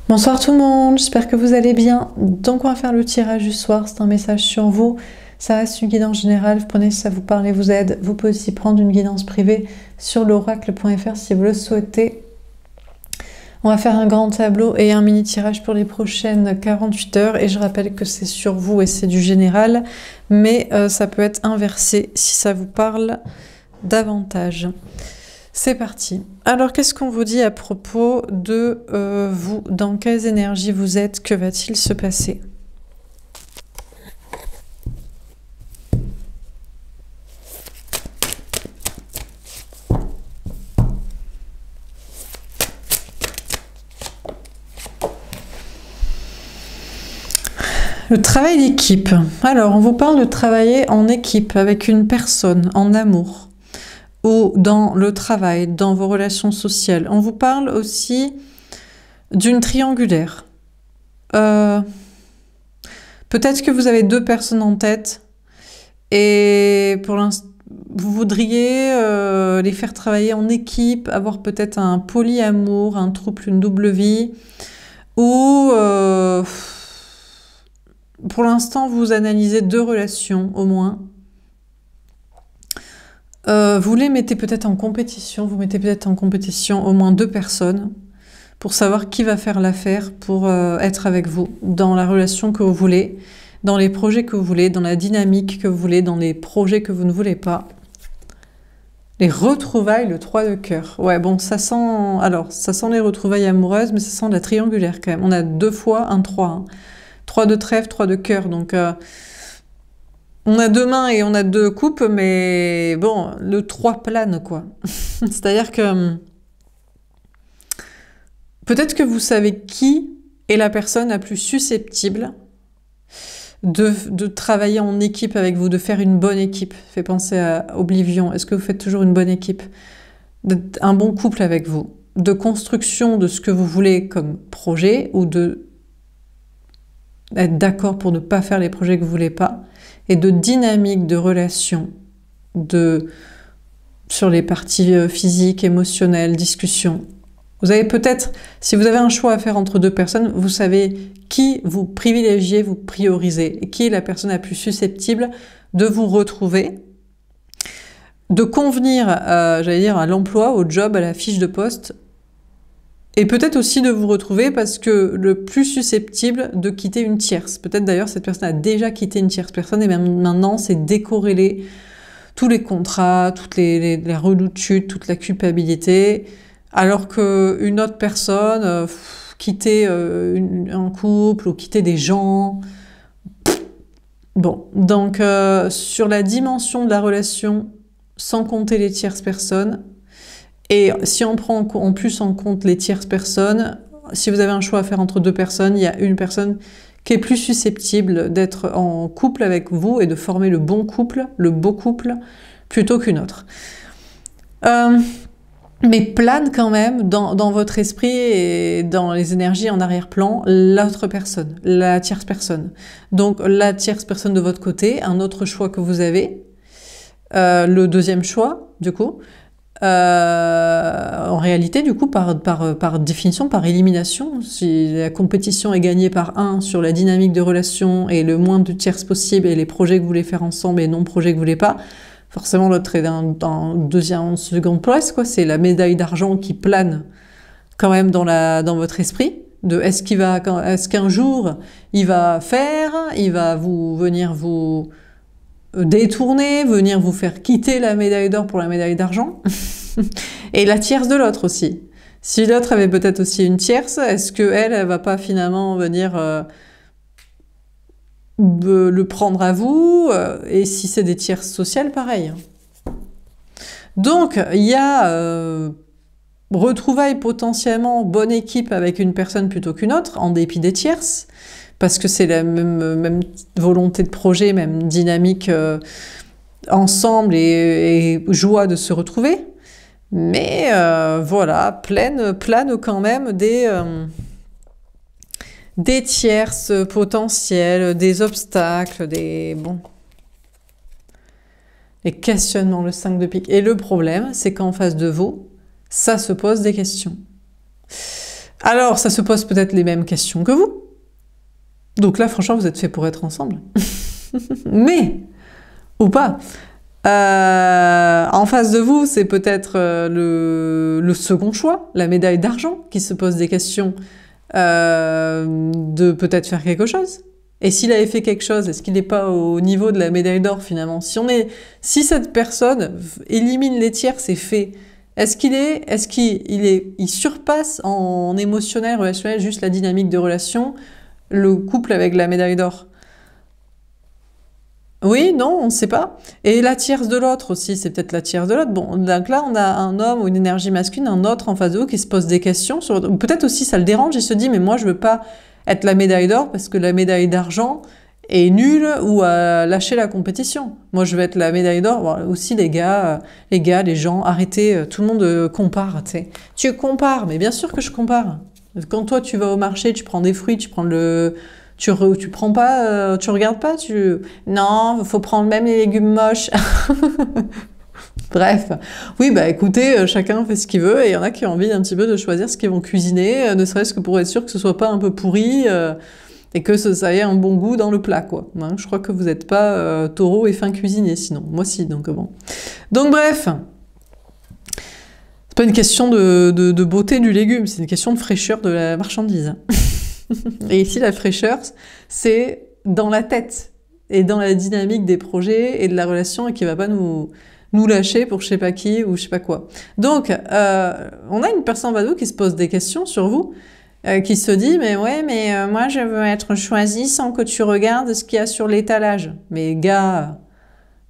Bonsoir tout le monde, j'espère que vous allez bien. Donc on va faire le tirage du soir, c'est un message sur vous. Ça reste une guidance générale, vous prenez si ça vous parle et vous aide. Vous pouvez aussi prendre une guidance privée sur l'oracle.fr si vous le souhaitez. On va faire un grand tableau et un mini tirage pour les prochaines 48 heures. Et je rappelle que c'est sur vous et c'est du général, mais ça peut être inversé si ça vous parle davantage. C'est parti. Alors, qu'est-ce qu'on vous dit à propos de vous? Dans quelles énergies vous êtes? Que va-t-il se passer? Le travail d'équipe. Alors, on vous parle de travailler en équipe avec une personne, en amour, ou dans le travail, dans vos relations sociales. On vous parle aussi d'une triangulaire. Peut-être que vous avez deux personnes en tête et pour l'instant, vous voudriez les faire travailler en équipe, avoir peut-être un polyamour, un couple, une double vie, ou pour l'instant, vous analysez deux relations au moins. Vous les mettez peut-être en compétition, vous mettez peut-être en compétition au moins deux personnes pour savoir qui va faire l'affaire pour être avec vous dans la relation que vous voulez, dans les projets que vous voulez, dans la dynamique que vous voulez, dans les projets que vous ne voulez pas. Les retrouvailles, le 3 de cœur. Ouais, bon, ça sent... Alors, ça sent les retrouvailles amoureuses, mais ça sent de la triangulaire quand même. On a deux fois un 3. Hein. 3 de trèfle, 3 de cœur, donc... on a deux mains et on a deux coupes, mais bon, le 3 plane, quoi. C'est-à-dire que peut-être que vous savez qui est la personne la plus susceptible de travailler en équipe avec vous, de faire une bonne équipe. Fait penser à Oblivion. Est-ce que vous faites toujours une bonne équipe? Un bon couple avec vous, de construction de ce que vous voulez comme projet, ou de être d'accord pour ne pas faire les projets que vous voulez pas, et de dynamique de relation, sur les parties physiques, émotionnelles, discussions. Vous avez peut-être, si vous avez un choix à faire entre deux personnes, vous savez qui vous privilégiez, vous priorisez, et qui est la personne la plus susceptible de vous retrouver, de convenir, j'allais dire, à l'emploi, au job, à la fiche de poste, et peut-être aussi de vous retrouver parce que le plus susceptible de quitter une tierce. Peut-être d'ailleurs cette personne a déjà quitté une tierce personne et même maintenant c'est décorrélé tous les contrats, toutes les redoutes de chute, toute la culpabilité, alors qu'une autre personne quitter un couple ou quitter des gens. Bon, donc sur la dimension de la relation, sans compter les tierces personnes, et si on prend en plus en compte les tierces personnes, si vous avez un choix à faire entre deux personnes, il y a une personne qui est plus susceptible d'être en couple avec vous et de former le bon couple, le beau couple, plutôt qu'une autre. Mais plane quand même dans votre esprit et dans les énergies en arrière-plan l'autre personne, la tierce personne. Donc la tierce personne de votre côté, un autre choix que vous avez, le deuxième choix, du coup, en réalité, du coup, par définition, par élimination, si la compétition est gagnée par un sur la dynamique de relation et le moins de tierces possible et les projets que vous voulez faire ensemble et non projets que vous voulez pas, forcément l'autre est en deuxième, seconde place, quoi. C'est la médaille d'argent qui plane quand même dans votre esprit. De est-ce qu'un jour il va venir vous détourner, venir vous faire quitter la médaille d'or pour la médaille d'argent, et la tierce de l'autre aussi. Si l'autre avait peut-être aussi une tierce, est-ce qu'elle, elle va pas finalement venir le prendre à vous, et si c'est des tierces sociales, pareil. Donc, il y a retrouvailles potentiellement bonne équipe avec une personne plutôt qu'une autre, en dépit des tierces, parce que c'est la même volonté de projet, même dynamique ensemble et joie de se retrouver. Mais voilà, plane quand même des tierces potentielles, des obstacles, les questionnements, le 5 de pique. Et le problème, c'est qu'en face de vous, ça se pose des questions. Alors, ça se pose peut-être les mêmes questions que vous. Donc là, franchement, vous êtes fait pour être ensemble. Mais, ou pas. En face de vous, c'est peut-être le second choix, la médaille d'argent, qui se pose des questions de peut-être faire quelque chose. Et s'il avait fait quelque chose, est-ce qu'il n'est pas au niveau de la médaille d'or finalement? Si cette personne élimine les tiers, c'est fait. Il surpasse en émotionnel, relationnel, juste la dynamique de relation, le couple avec la médaille d'or? Oui, non, on ne sait pas. Et la tierce de l'autre aussi, c'est peut-être la tierce de l'autre. Bon, donc là, on a un homme ou une énergie masculine, un autre en face de vous qui se pose des questions. Peut-être aussi ça le dérange, il se dit, mais moi je veux pas être la médaille d'or parce que la médaille d'argent est nulle ou a lâché la compétition. Moi je veux être la médaille d'or. Bon, aussi les gars, les gens, arrêtez, tout le monde compare, tu sais. Tu compares, mais bien sûr que je compare. Quand toi tu vas au marché, tu prends des fruits, tu prends tu prends pas, tu regardes pas, non, faut prendre même les légumes moches. Bref, oui, bah écoutez, chacun fait ce qu'il veut et il y en a qui ont envie un petit peu de choisir ce qu'ils vont cuisiner, ne serait-ce que pour être sûr que ce soit pas un peu pourri et que ça ait un bon goût dans le plat, quoi. Hein, je crois que vous n'êtes pas taureau et fin cuisinier, sinon. Moi si, donc bon. Donc bref, c'est pas une question de beauté du légume, c'est une question de fraîcheur de la marchandise. Et ici, la fraîcheur, c'est dans la tête et dans la dynamique des projets et de la relation et qui va pas nous lâcher pour je sais pas qui ou je sais pas quoi. Donc, on a une personne en Vado qui se pose des questions sur vous, qui se dit, mais ouais, mais moi, je veux être choisie sans que tu regardes ce qu'il y a sur l'étalage. Mais gars,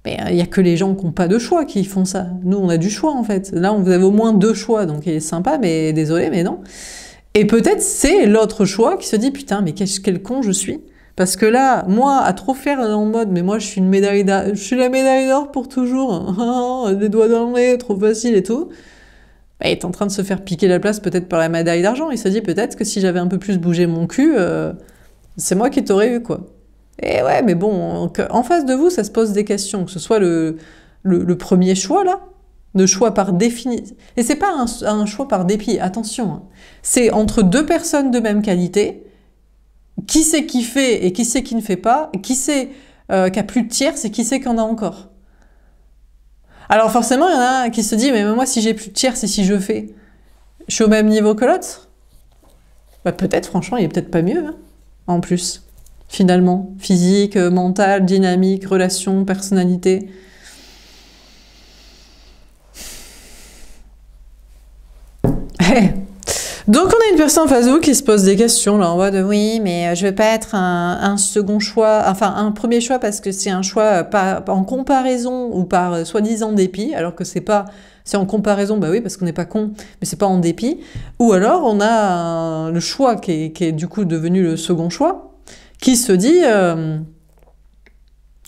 il y a que les gens qui n'ont pas de choix qui font ça. Nous, on a du choix, en fait. Là, vous avez au moins 2 choix, donc il est sympa, mais désolé, mais non. Et peut-être c'est l'autre choix qui se dit putain mais quel con je suis parce que là moi à trop faire en mode mais moi je suis je suis la médaille d'or pour toujours des doigts dans le nez trop facile et tout, bah, il est en train de se faire piquer la place peut-être par la médaille d'argent. Il se dit peut-être que si j'avais un peu plus bougé mon cul c'est moi qui t'aurais eu quoi. Et ouais mais bon en face de vous ça se pose des questions, que ce soit le premier choix là, de choix par définition. Et c'est pas un choix par dépit, attention. Hein. C'est entre 2 personnes de même qualité, qui c'est qui fait et qui c'est qui ne fait pas, qui c'est qui a plus de tiers et qui c'est qui en a encore. Alors forcément, il y en a un qui se dit, mais moi si j'ai plus de tiers, c'est si je fais. Je suis au même niveau que l'autre. Bah, peut-être, franchement, il est peut-être pas mieux, hein, en plus. Finalement, physique, mental, dynamique, relation, personnalité. Donc on a une personne en face de vous qui se pose des questions là en mode oui mais je veux pas être un second choix, enfin un premier choix parce que c'est un choix pas en comparaison ou par soi-disant dépit, alors que c'est en comparaison, bah oui parce qu'on n'est pas con, mais c'est pas en dépit. Ou alors on a le choix qui est du coup devenu le second choix, qui se dit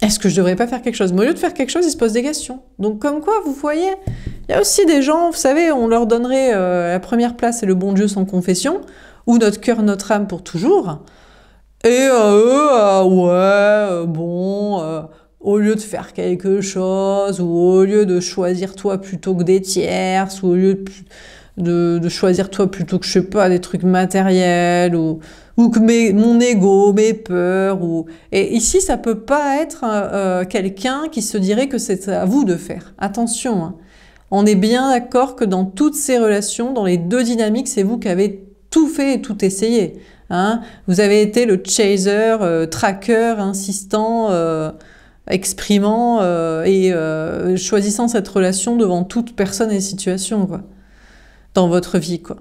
est-ce que je devrais pas faire quelque chose? Mais au lieu de faire quelque chose, il se pose des questions. Donc comme quoi, vous voyez, il y a aussi des gens, vous savez, on leur donnerait la première place et le bon Dieu sans confession, ou notre cœur, notre âme pour toujours. Et au lieu de faire quelque chose, ou au lieu de choisir toi plutôt que des tierces, ou au lieu de choisir toi plutôt que, je sais pas, des trucs matériels, ou que mon ego, mes peurs, et ici ça peut pas être quelqu'un qui se dirait que c'est à vous de faire. Attention, hein. On est bien d'accord que dans toutes ces relations, dans les 2 dynamiques, c'est vous qui avez tout fait et tout essayé. Hein. Vous avez été le chaser, tracker, insistant, exprimant et choisissant cette relation devant toute personne et situation, quoi, dans votre vie, quoi.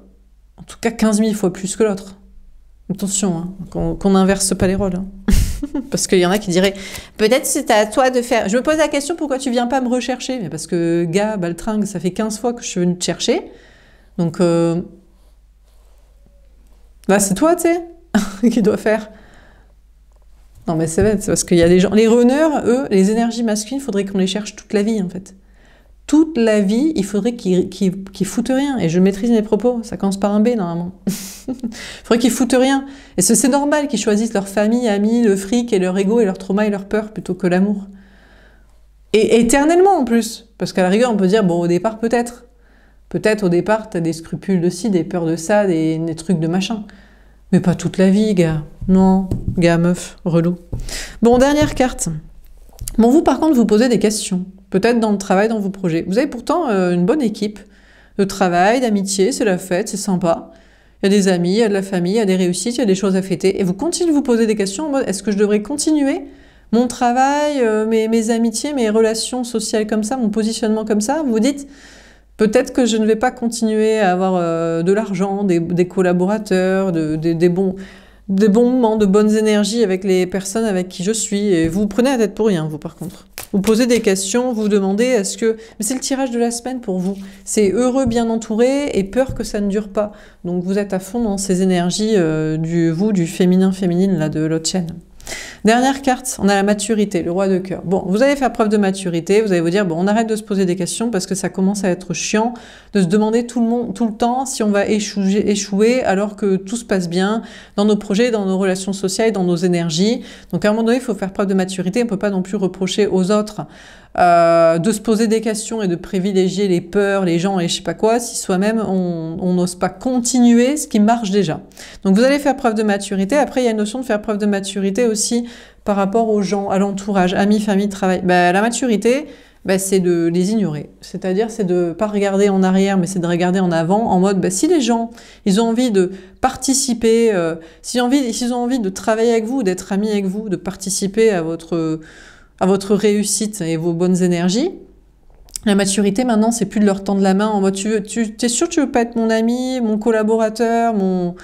En tout cas 15 000 fois plus que l'autre. Attention, hein, qu'on n'inverse pas les rôles. Hein. Parce qu'il y en a qui diraient peut-être c'est à toi de faire. Je me pose la question pourquoi tu viens pas me rechercher? Mais parce que, gars, baltringue, ça fait 15 fois que je suis venue te chercher. Donc, là, c'est toi, tu sais, qui doit faire. Non, mais c'est vrai, c'est parce qu'il y a des gens. Les runners, eux, les énergies masculines, il faudrait qu'on les cherche toute la vie, en fait. Toute la vie, il faudrait qu'ils foutent rien. Et je maîtrise mes propos, ça commence par un B, normalement. Il faudrait qu'ils foutent rien. Et c'est normal qu'ils choisissent leur famille, amis, le fric et leur ego et leur trauma et leur peur plutôt que l'amour. Et éternellement, en plus. Parce qu'à la rigueur, on peut dire, bon, au départ, peut-être. Peut-être au départ, tu as des scrupules de ci, des peurs de ça, des trucs de machin. Mais pas toute la vie, gars. Non, gars, meuf, relou. Bon, dernière carte. Bon, vous, par contre, vous posez des questions. Peut-être dans le travail, dans vos projets. Vous avez pourtant une bonne équipe de travail, d'amitié, c'est la fête, c'est sympa. Il y a des amis, il y a de la famille, il y a des réussites, il y a des choses à fêter. Et vous continuez de vous poser des questions en mode, est-ce que je devrais continuer mon travail, mes amitiés, mes relations sociales comme ça, mon positionnement comme ça? Vous vous dites, peut-être que je ne vais pas continuer à avoir de l'argent, des collaborateurs, des bons moments, de bonnes énergies avec les personnes avec qui je suis. Et vous prenez la tête pour rien, vous, par contre. Vous posez des questions, vous demandez est-ce que... Mais c'est le tirage de la semaine pour vous. C'est heureux, bien entouré et peur que ça ne dure pas. Donc vous êtes à fond dans ces énergies du féminin-féminine là, de l'autre chaîne. Dernière carte, on a la maturité, le roi de cœur. Bon, vous allez faire preuve de maturité, vous allez vous dire, bon, on arrête de se poser des questions parce que ça commence à être chiant de se demander tout le temps si on va échouer alors que tout se passe bien dans nos projets, dans nos relations sociales, dans nos énergies. Donc à un moment donné, il faut faire preuve de maturité, on ne peut pas non plus reprocher aux autres de se poser des questions et de privilégier les peurs, les gens et je sais pas quoi, si soi-même on n'ose pas continuer ce qui marche déjà. Donc vous allez faire preuve de maturité. Après, il y a une notion de faire preuve de maturité aussi par rapport aux gens, à l'entourage, amis, famille, travail. La maturité, c'est de les ignorer. C'est-à-dire, c'est de pas regarder en arrière, mais c'est de regarder en avant, en mode, si les gens, ils ont envie de participer, s'ils ont envie de travailler avec vous, d'être amis avec vous, de participer à votre réussite et vos bonnes énergies. La maturité, maintenant, c'est plus de leur tendre la main en mode, t'es sûr que tu veux pas être mon ami, mon collaborateur, mon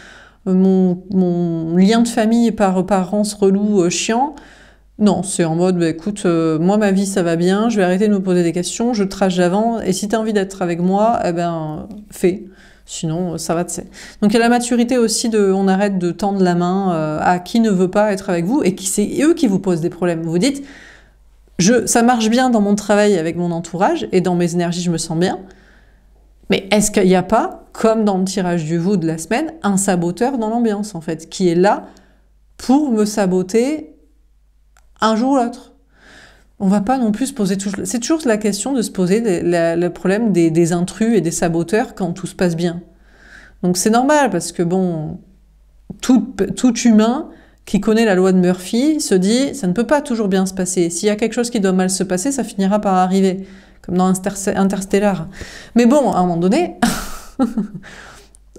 lien de famille par parents relou, chiant? Non, c'est en mode, écoute, moi, ma vie, ça va bien, je vais arrêter de me poser des questions, je trace d'avant, et si tu as envie d'être avec moi, fais. Sinon, ça va, tu sais. Donc, il y a la maturité aussi on arrête de tendre la main à qui ne veut pas être avec vous, et c'est eux qui vous posent des problèmes. Vous dites, ça marche bien dans mon travail avec mon entourage, et dans mes énergies, je me sens bien, mais est-ce qu'il n'y a pas, comme dans le tirage du vous de la semaine, un saboteur dans l'ambiance, en fait, qui est là pour me saboter un jour ou l'autre? On va pas non plus se poser c'est toujours la question de se poser le problème des intrus et des saboteurs quand tout se passe bien. Donc c'est normal parce que bon, tout humain qui connaît la loi de Murphy se dit ça ne peut pas toujours bien se passer. S'il y a quelque chose qui doit mal se passer, ça finira par arriver, comme dans Interstellar. Mais bon, à un moment donné,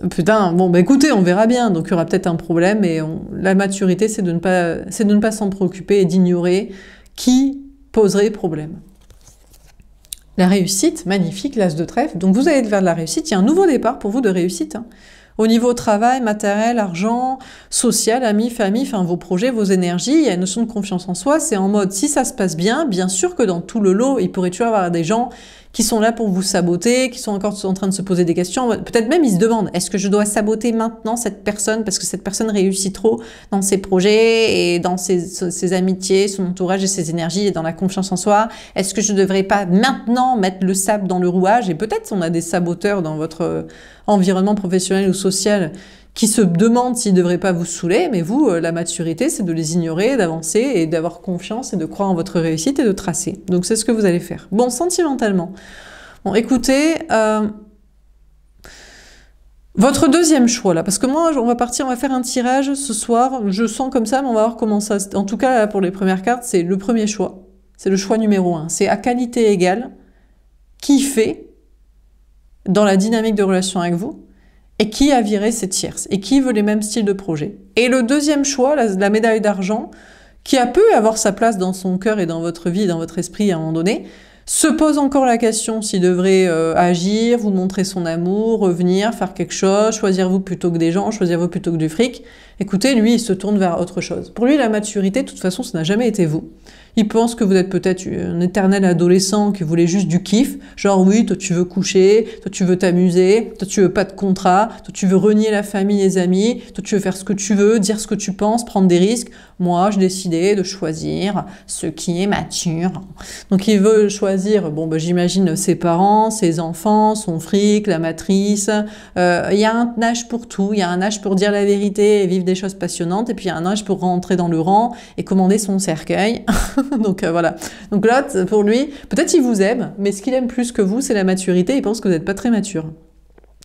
putain, bon, écoutez, on verra bien. Donc il y aura peut-être un problème et la maturité, c'est de ne pas s'en préoccuper et d'ignorer qui poserait problème. La réussite, magnifique, l'as de trèfle. Donc vous allez vers de la réussite. Il y a un nouveau départ pour vous de réussite. Au niveau travail, matériel, argent, social, amis, famille, enfin vos projets, vos énergies, il y a une notion de confiance en soi. C'est en mode, si ça se passe bien sûr que dans tout le lot, il pourrait toujours y avoir des gens qui sont là pour vous saboter, qui sont encore en train de se poser des questions. Peut-être même ils se demandent, est-ce que je dois saboter maintenant cette personne parce que cette personne réussit trop dans ses projets et dans ses amitiés, son entourage et ses énergies et dans la confiance en soi? Est-ce que je ne devrais pas maintenant mettre le sable dans le rouage? Et peut-être on a des saboteurs dans votre environnement professionnel ou social qui se demandent s'ils ne devraient pas vous saouler, mais vous, la maturité, c'est de les ignorer, d'avancer et d'avoir confiance et de croire en votre réussite et de tracer. Donc c'est ce que vous allez faire. Bon, sentimentalement. Bon, écoutez, votre deuxième choix, là, parce que moi, on va faire un tirage ce soir, je sens comme ça, mais on va voir comment ça... En tout cas, là, pour les premières cartes, c'est le premier choix. C'est le choix numéro 1. C'est à qualité égale, qui fait dans la dynamique de relation avec vous, et qui a viré ses tierces, et qui veut les mêmes styles de projet. Et le deuxième choix, la médaille d'argent, qui a pu avoir sa place dans son cœur et dans votre vie, dans votre esprit à un moment donné, se pose encore la question s'il devrait agir, vous montrer son amour, revenir, faire quelque chose, choisir vous plutôt que des gens, choisir vous plutôt que du fric. Écoutez, lui, il se tourne vers autre chose. Pour lui, la maturité, de toute façon, ça n'a jamais été vous. Il pense que vous êtes peut-être un éternel adolescent qui voulait juste du kiff, genre oui, toi tu veux coucher, toi tu veux t'amuser, toi tu veux pas de contrat, toi tu veux renier la famille et les amis, toi tu veux faire ce que tu veux, dire ce que tu penses, prendre des risques. Moi, j'ai décidé de choisir ce qui est mature. Donc il veut choisir, bon j'imagine ses parents, ses enfants, son fric, la matrice. Il y a un âge pour tout, il y a un âge pour dire la vérité et vivre des choses passionnantes, et puis il y a un âge pour rentrer dans le rang et commander son cercueil. Donc voilà. Donc là, pour lui, peut-être il vous aime, mais ce qu'il aime plus que vous, c'est la maturité. Il pense que vous n'êtes pas très mature.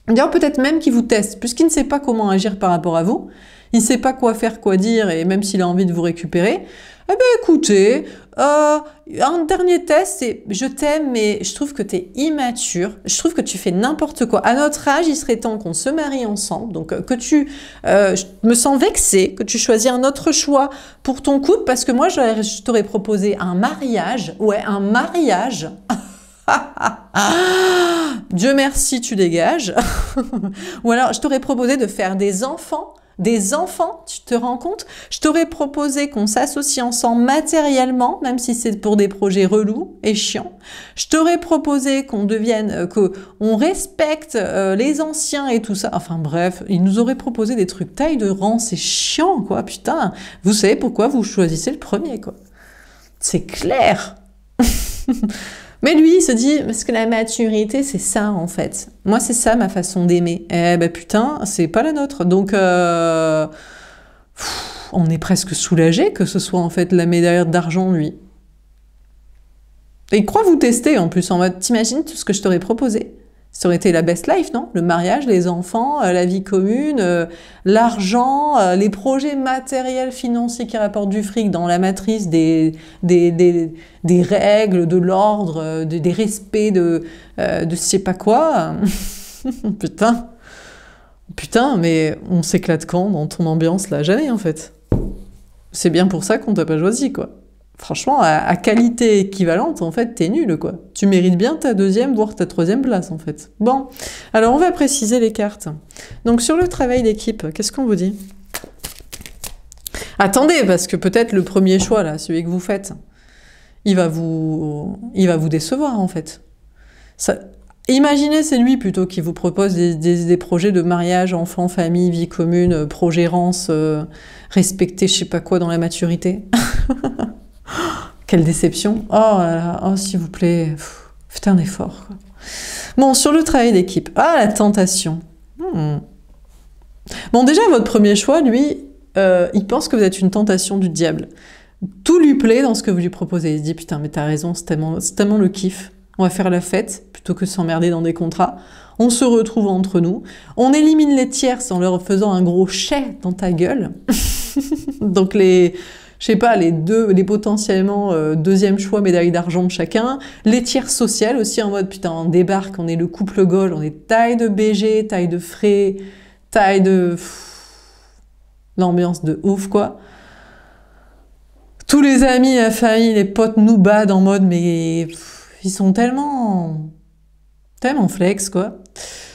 D'ailleurs, peut-être même qu'il vous teste, puisqu'il ne sait pas comment agir par rapport à vous. Il ne sait pas quoi faire, quoi dire, et même s'il a envie de vous récupérer, eh ben écoutez, un dernier test, c'est je t'aime, mais je trouve que tu es immature, je trouve que tu fais n'importe quoi. À notre âge, il serait temps qu'on se marie ensemble, donc je me sens vexée que tu choisis un autre choix pour ton couple, parce que moi, je t'aurais proposé un mariage, ouais, un mariage. Dieu merci, tu dégages. Ou alors, je t'aurais proposé de faire des enfants. Des enfants, tu te rends compte? Je t'aurais proposé qu'on s'associe ensemble matériellement, même si c'est pour des projets relous et chiants. Je t'aurais proposé qu'on devienne, qu'on respecte les anciens et tout ça. Enfin bref, il nous aurait proposé des trucs taille de rang, c'est chiant quoi, putain. Vous savez pourquoi vous choisissez le premier quoi? C'est clair. Mais lui, il se dit, parce que la maturité, c'est ça, en fait. Moi, c'est ça, ma façon d'aimer. Eh ben, putain, c'est pas la nôtre. Donc, on est presque soulagé que ce soit, en fait, la médaille d'argent, lui. Et il croit vous tester, en plus, en mode, t'imagines tout ce que je t'aurais proposé? Ça aurait été la best life, non? Le mariage, les enfants, la vie commune, l'argent, les projets matériels financiers qui rapportent du fric dans la matrice des règles, de l'ordre, des respects de je sais pas quoi. Putain, mais on s'éclate quand dans ton ambiance là? Jamais en fait. C'est bien pour ça qu'on t'a pas choisi quoi. Franchement, à qualité équivalente, en fait, t'es nul, quoi. Tu mérites bien ta deuxième, voire ta troisième place, en fait. Bon, alors on va préciser les cartes. Donc, sur le travail d'équipe, qu'est-ce qu'on vous dit? Attendez, parce que peut-être le premier choix, là, celui que vous faites, il va vous décevoir, en fait. Imaginez, c'est lui, plutôt, qui vous propose des projets de mariage, enfants, famille, vie commune, progérance, respecter je sais pas quoi dans la maturité. Quelle déception. Oh là là, oh s'il vous plaît, faites un effort. Quoi. Bon, sur le travail d'équipe. Ah, la tentation. Bon, déjà, votre premier choix, lui, il pense que vous êtes une tentation du diable. Tout lui plaît dans ce que vous lui proposez. Il se dit, putain, mais t'as raison, c'est tellement le kiff. On va faire la fête, plutôt que s'emmerder dans des contrats. On se retrouve entre nous. On élimine les tierces en leur faisant un gros chais dans ta gueule. Donc je sais pas, les potentiellement deuxième choix médaille d'argent de chacun, les tiers sociales aussi en mode putain on débarque, on est le couple Gaulle, on est taille de BG, taille de frais, taille de... l'ambiance de ouf quoi. Tous les amis, la famille, les potes nous badent en mode mais ils sont tellement flex quoi.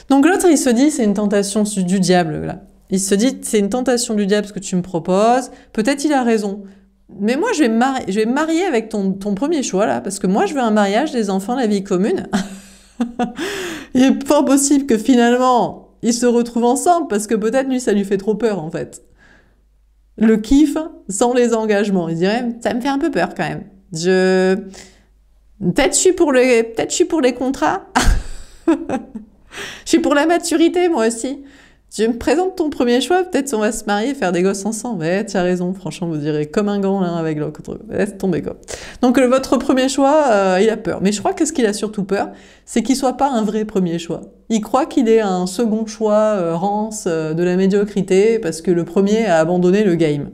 Donc l'autre il se dit c'est une tentation du diable là. Il se dit, c'est une tentation du diable ce que tu me proposes. Peut-être il a raison. Mais moi, je vais me marier avec ton premier choix, là, parce que moi, je veux un mariage, des enfants, la vie commune. Il est fort possible que finalement, ils se retrouvent ensemble, parce que peut-être lui, ça lui fait trop peur, en fait. Le kiff sans les engagements. Il dirait, ça me fait un peu peur, quand même. Peut-être je suis pour les contrats. Je suis pour la maturité, moi aussi. Je me présente ton premier choix, peut-être on va se marier et faire des gosses ensemble. Ouais, tu as raison, franchement, vous direz comme un gant l'un avec l'autre. Laisse tomber, quoi. Donc, votre premier choix, il a peur. Mais je crois que ce qu'il a surtout peur, c'est qu'il soit pas un vrai premier choix. Il croit qu'il est un second choix rance de la médiocrité parce que le premier a abandonné le game.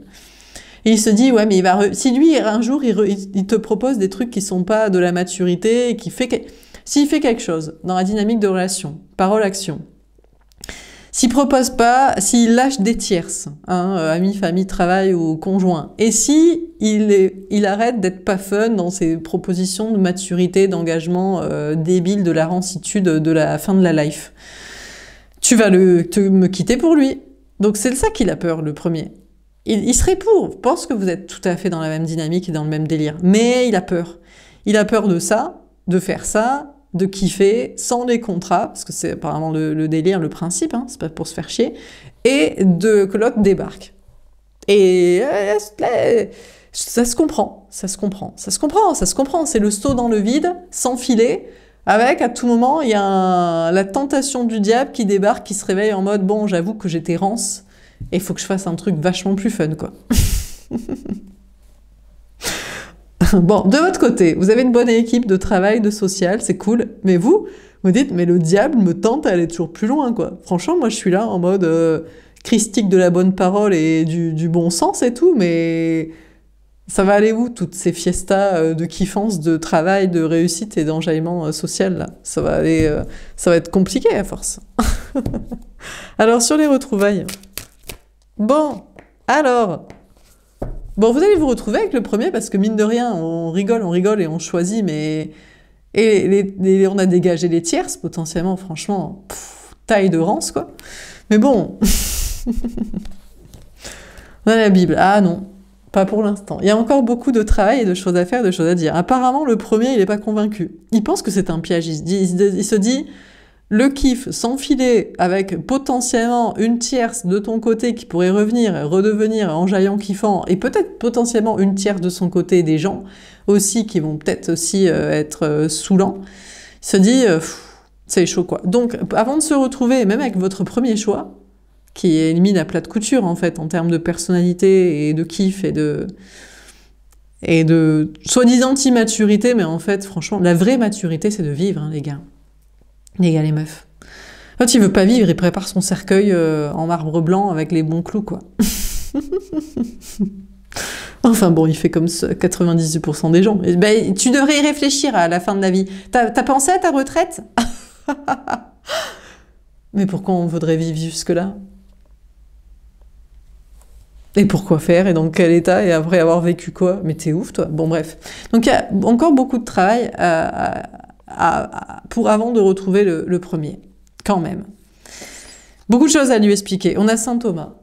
Et il se dit, ouais, mais si lui, un jour, il te propose des trucs qui sont pas de la maturité, et s'il fait quelque chose dans la dynamique de relation, parole-action, s'il propose pas, s'il lâche des tierces, amis, famille, travail ou conjoint, et si il arrête d'être pas fun dans ses propositions de maturité, d'engagement débile de la rancitude de la fin de la life, tu vas me quitter pour lui. Donc c'est ça qu'il a peur, le premier. Il serait pour, je pense que vous êtes tout à fait dans la même dynamique et dans le même délire, mais il a peur. Il a peur de ça, de faire ça, de kiffer sans les contrats, parce que c'est apparemment le délire, le principe, hein, c'est pas pour se faire chier, et que l'autre débarque. Et ça se comprend, c'est le saut dans le vide, sans filet, avec à tout moment, il y a la tentation du diable qui débarque, qui se réveille en mode, bon, j'avoue que j'étais rance, et il faut que je fasse un truc vachement plus fun, quoi. Bon, de votre côté, vous avez une bonne équipe de travail, de social, c'est cool, mais vous dites, mais le diable me tente à aller toujours plus loin, quoi. Franchement, moi, je suis là en mode christique de la bonne parole et du bon sens et tout, mais ça va aller où, toutes ces fiestas de kiffance, de travail, de réussite et d'enjaillement social, là? Ça va aller, ça va être compliqué à force. Alors, sur les retrouvailles. Bon, alors... Bon, vous allez vous retrouver avec le premier parce que mine de rien, on rigole et on choisit, mais... Et on a dégagé les tierces, potentiellement, franchement, taille de rance, quoi. Mais bon... On a la Bible. Ah non, pas pour l'instant. Il y a encore beaucoup de travail et de choses à faire, de choses à dire. Apparemment, le premier, il n'est pas convaincu. Il pense que c'est un piège. Il se dit... Le kiff, s'enfiler avec potentiellement une tierce de ton côté qui pourrait revenir, redevenir enjaillant kiffant, et peut-être potentiellement une tierce de son côté des gens aussi qui vont peut-être aussi être saoulants, il se dit c'est chaud quoi. Donc avant de se retrouver, même avec votre premier choix, qui est limite à plat de couture en fait en termes de personnalité et de kiff et de soi-disant immaturité, mais en fait franchement la vraie maturité c'est de vivre hein, les gars. Les gars, les meufs. Quand il veut pas vivre, il prépare son cercueil en marbre blanc avec les bons clous, quoi. Enfin bon, il fait comme 98% des gens. Et ben, tu devrais y réfléchir à la fin de la vie. T'as pensé à ta retraite? Mais pourquoi on voudrait vivre jusque-là? Et pourquoi faire? Et dans quel état? Et après avoir vécu quoi? Mais t'es ouf, toi. Bon, bref. Donc il y a encore beaucoup de travail pour avant de retrouver le premier, quand même. Beaucoup de choses à lui expliquer. On a Saint Thomas.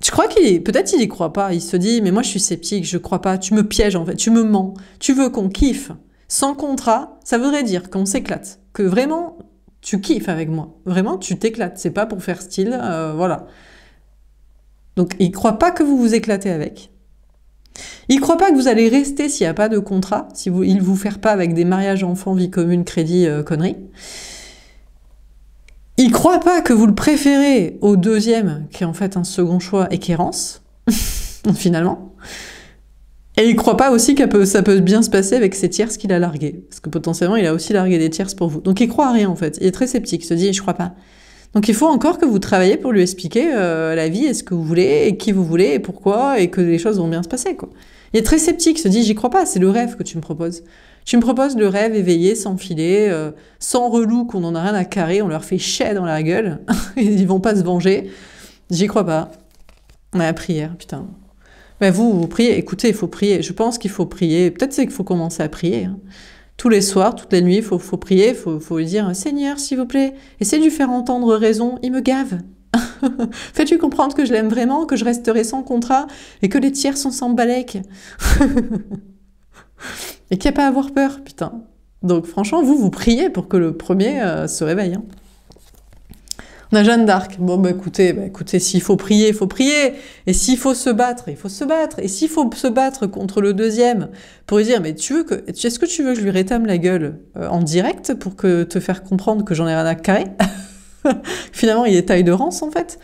Je crois peut-être il y croit pas. Il se dit, mais moi je suis sceptique, je crois pas. Tu me pièges en fait, tu me mens. Tu veux qu'on kiffe sans contrat, ça voudrait dire qu'on s'éclate, que vraiment tu kiffes avec moi. Vraiment tu t'éclates. C'est pas pour faire style, voilà. Donc il croit pas que vous vous éclatez avec. Il ne croit pas que vous allez rester s'il n'y a pas de contrat, si il ne vous fait pas avec des mariages enfants, vie commune, crédit, conneries. Il ne croit pas que vous le préférez au deuxième, qui est en fait un second choix et qui errance, finalement. Et il ne croit pas aussi que ça peut bien se passer avec ces tierces qu'il a larguées. Parce que potentiellement, il a aussi largué des tierces pour vous. Donc il ne croit à rien en fait. Il est très sceptique, il se dit « je ne crois pas ». Donc il faut encore que vous travaillez pour lui expliquer la vie et ce que vous voulez, et qui vous voulez, et pourquoi, et que les choses vont bien se passer, quoi. Il est très sceptique, se dit, j'y crois pas, c'est le rêve que tu me proposes. Tu me proposes le rêve éveillé, sans filet, sans relou, qu'on en a rien à carrer, on leur fait chier dans la gueule, ils vont pas se venger. J'y crois pas. La prière, putain. Mais vous priez, écoutez, il faut prier. Je pense qu'il faut prier. Peut-être c'est qu'il faut commencer à prier. Hein. Tous les soirs, toutes les nuits, il faut prier, il faut lui dire « Seigneur, s'il vous plaît, essaie de lui faire entendre raison, il me gave. Fais-tu comprendre que je l'aime vraiment, que je resterai sans contrat et que les tiers sont sans balèque. » Et qu'il n'y a pas à avoir peur, putain. Donc franchement, vous priez pour que le premier se réveille. Hein. On a Jeanne d'Arc. Bon, bah écoutez, s'il faut prier, il faut prier. Et s'il faut se battre, il faut se battre. Et s'il faut se battre contre le deuxième, pour lui dire, mais est-ce que tu veux que je lui rétame la gueule en direct pour te faire comprendre que j'en ai rien à carrer? Finalement, il est taille de rance, en fait.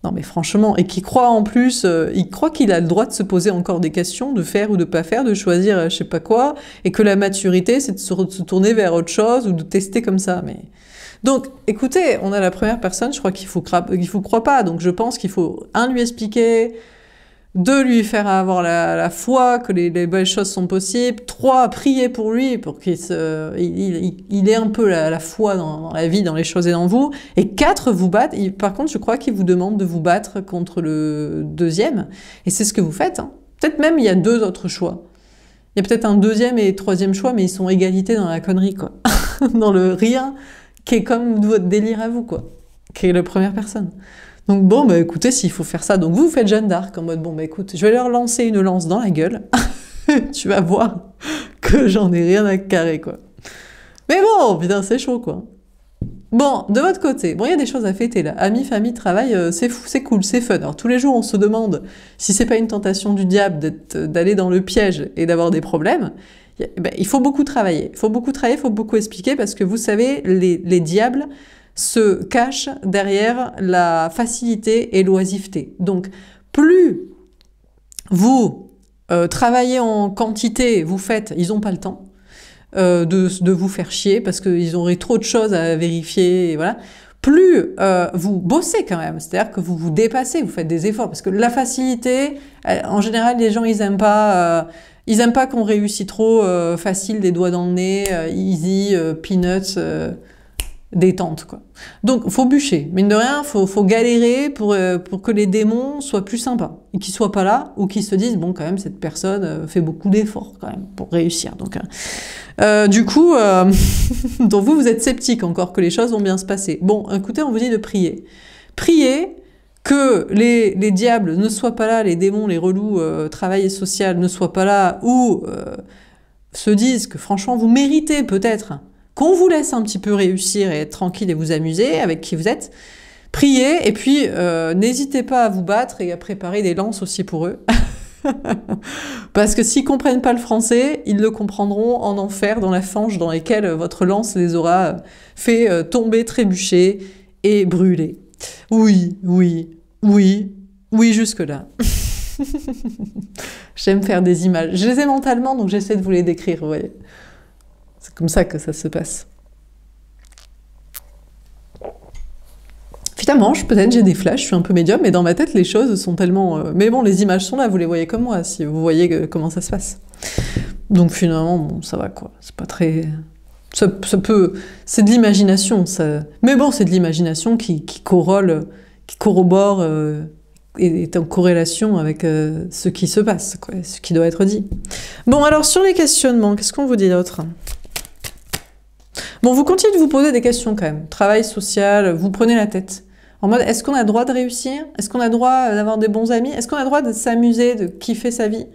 Non, mais franchement, et qui croit en plus, il croit qu'il a le droit de se poser encore des questions, de faire ou de pas faire, de choisir je sais pas quoi, et que la maturité, c'est de se tourner vers autre chose ou de tester comme ça, mais... Donc, écoutez, on a la première personne, je crois qu'il faut croire pas, donc je pense qu'il faut, lui expliquer, 2, lui faire avoir la foi que les belles choses sont possibles, 3, prier pour lui, pour qu'il ait un peu la foi dans la vie, dans les choses et dans vous, et 4, vous battre. Par contre, je crois qu'il vous demande de vous battre contre le deuxième, et c'est ce que vous faites. Hein. Peut-être même il y a 2 autres choix. Il y a peut-être un 2e et 3e choix, mais ils sont égalité dans la connerie, quoi. Dans le rien, qui est comme votre délire à vous, quoi. Qui est la première personne. Donc bon, bah écoutez, s'il faut faire ça, donc vous faites Jeanne d'Arc en mode, bon bah écoute, je vais leur lancer une lance dans la gueule, tu vas voir que j'en ai rien à carrer, quoi. Mais bon, putain, c'est chaud, quoi. Bon, de votre côté, bon, il y a des choses à fêter, là. Amis, famille, travail, c'est fou, c'est cool, c'est fun. Alors tous les jours, on se demande si c'est pas une tentation du diable d'aller dans le piège et d'avoir des problèmes. Il faut beaucoup travailler. Il faut beaucoup expliquer, parce que vous savez, les diables se cachent derrière la facilité et l'oisiveté. Donc, plus vous travailler en quantité, vous faites, ils n'ont pas le temps de vous faire chier parce qu'ils auraient trop de choses à vérifier, et voilà. Plus vous bossez quand même, c'est-à-dire que vous vous dépassez, vous faites des efforts, parce que la facilité, en général, les gens, ils aiment pas qu'on réussit trop facile, des doigts dans le nez, easy, peanuts, détente, quoi. Donc, faut bûcher. Mine de rien, faut galérer pour que les démons soient plus sympas. Et qu'ils soient pas là, ou qu'ils se disent, bon, quand même, cette personne fait beaucoup d'efforts, quand même, pour réussir. Donc, du coup, donc vous êtes sceptique encore que les choses vont bien se passer. Bon, écoutez, on vous dit de prier. Priez que les diables ne soient pas là, les démons, les relous, travail et social ne soient pas là, ou se disent que franchement, vous méritez peut-être qu'on vous laisse un petit peu réussir et être tranquille et vous amuser avec qui vous êtes. Priez, et puis n'hésitez pas à vous battre et à préparer des lances aussi pour eux. Parce que s'ils comprennent pas le français, ils le comprendront en enfer, dans la fange dans laquelle votre lance les aura fait tomber, trébucher et brûler. Oui, oui, oui, oui, jusque-là. J'aime faire des images. Je les ai mentalement, donc j'essaie de vous les décrire, vous voyez. C'est comme ça que ça se passe. Finalement, peut-être j'ai des flashs, je suis un peu médium, mais dans ma tête, les choses sont tellement... Mais bon, les images sont là, vous les voyez comme moi, si vous voyez comment ça se passe. Donc finalement, bon, ça va quoi. C'est pas très... Ça peut... C'est de l'imagination, ça... Mais bon, c'est de l'imagination qui corrobore et est en corrélation avec ce qui se passe, quoi, ce qui doit être dit. Bon, alors sur les questionnements, qu'est-ce qu'on vous dit d'autre ? Bon, vous continuez de vous poser des questions quand même. Travail social, vous prenez la tête. En mode, est-ce qu'on a le droit de réussir? Est-ce qu'on a le droit d'avoir des bons amis? Est-ce qu'on a le droit de s'amuser, de kiffer sa vie?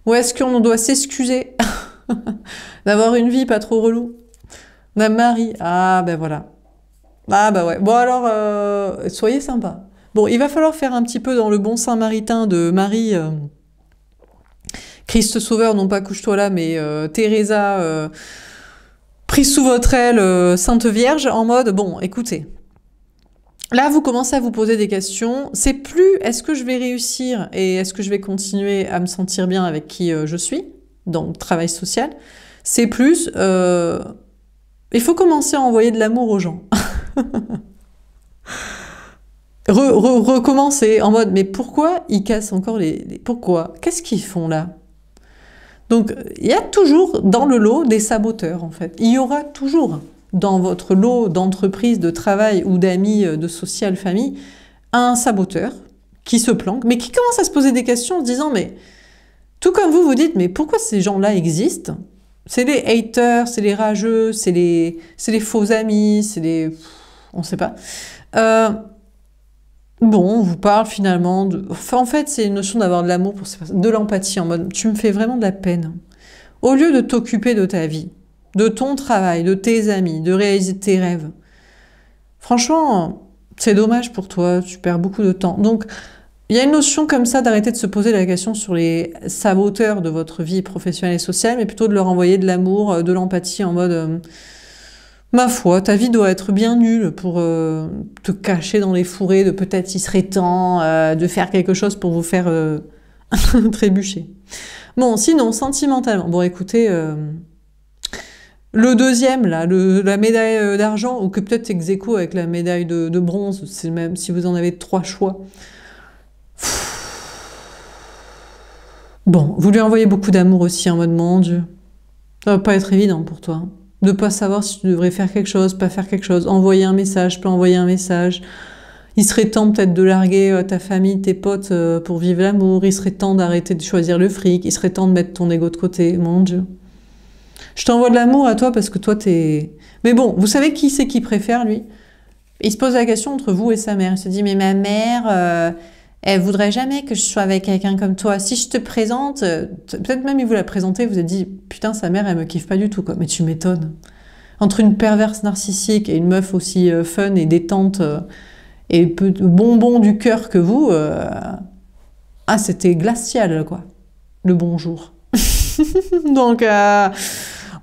Ou est-ce qu'on doit s'excuser d'avoir une vie pas trop relou? D'un mari? Ah, ben voilà. Ah, bah ouais. Bon, alors, soyez sympa. Bon, il va falloir faire un petit peu dans le bon Saint-Maritain de Marie, Christ Sauveur, non pas couche-toi là, mais Teresa, prise sous votre aile, Sainte Vierge, en mode, bon, écoutez, là, vous commencez à vous poser des questions. C'est plus, est-ce que je vais réussir et est-ce que je vais continuer à me sentir bien avec qui je suis, dans le travail social? C'est plus, il faut commencer à envoyer de l'amour aux gens. Recommencer en mode, mais pourquoi ils cassent encore pourquoi? Qu'est-ce qu'ils font là? Donc, il y a toujours dans le lot des saboteurs, en fait. Il y aura toujours dans votre lot d'entreprise, de travail ou d'amis, de social, famille, un saboteur qui se planque, mais qui commence à se poser des questions en se disant, mais tout comme vous, vous dites, mais pourquoi ces gens-là existent? C'est les haters, c'est les rageux, c'est les faux amis, c'est les... on ne sait pas. Bon, on vous parle finalement de... Enfin, en fait, c'est une notion d'avoir de l'amour pour ces personnes, de l'empathie, en mode, tu me fais vraiment de la peine. Au lieu de t'occuper de ta vie, de ton travail, de tes amis, de réaliser tes rêves, franchement, c'est dommage pour toi, tu perds beaucoup de temps. Donc, il y a une notion comme ça d'arrêter de se poser la question sur les saboteurs de votre vie professionnelle et sociale, mais plutôt de leur envoyer de l'amour, de l'empathie en mode... ma foi, ta vie doit être bien nulle pour te cacher dans les fourrés de peut-être il serait temps de faire quelque chose pour vous faire trébucher. Bon, sinon, sentimentalement, bon écoutez, le deuxième, là, la médaille d'argent, ou que peut-être ex aequo avec la médaille de bronze, c'est même si vous en avez 3 choix. Bon, vous lui envoyez beaucoup d'amour aussi en mode, mon Dieu, ça va pas être évident pour toi. De pas savoir si tu devrais faire quelque chose, pas faire quelque chose, envoyer un message, pas envoyer un message. Il serait temps peut-être de larguer ta famille, tes potes pour vivre l'amour. Il serait temps d'arrêter de choisir le fric. Il serait temps de mettre ton ego de côté. Mon Dieu. Je t'envoie de l'amour à toi parce que toi, t'es... Mais bon, vous savez qui c'est qui préfère, lui? Il se pose la question entre vous et sa mère. Il se dit, mais ma mère... elle voudrait jamais que je sois avec quelqu'un comme toi. Si je te présente, peut-être même il vous l'a présenté, vous avez dit, putain, sa mère, elle me kiffe pas du tout, quoi. Mais tu m'étonnes. Entre une perverse narcissique et une meuf aussi fun et détente et bonbon du cœur que vous, ah, c'était glacial, quoi. Le bonjour. Donc,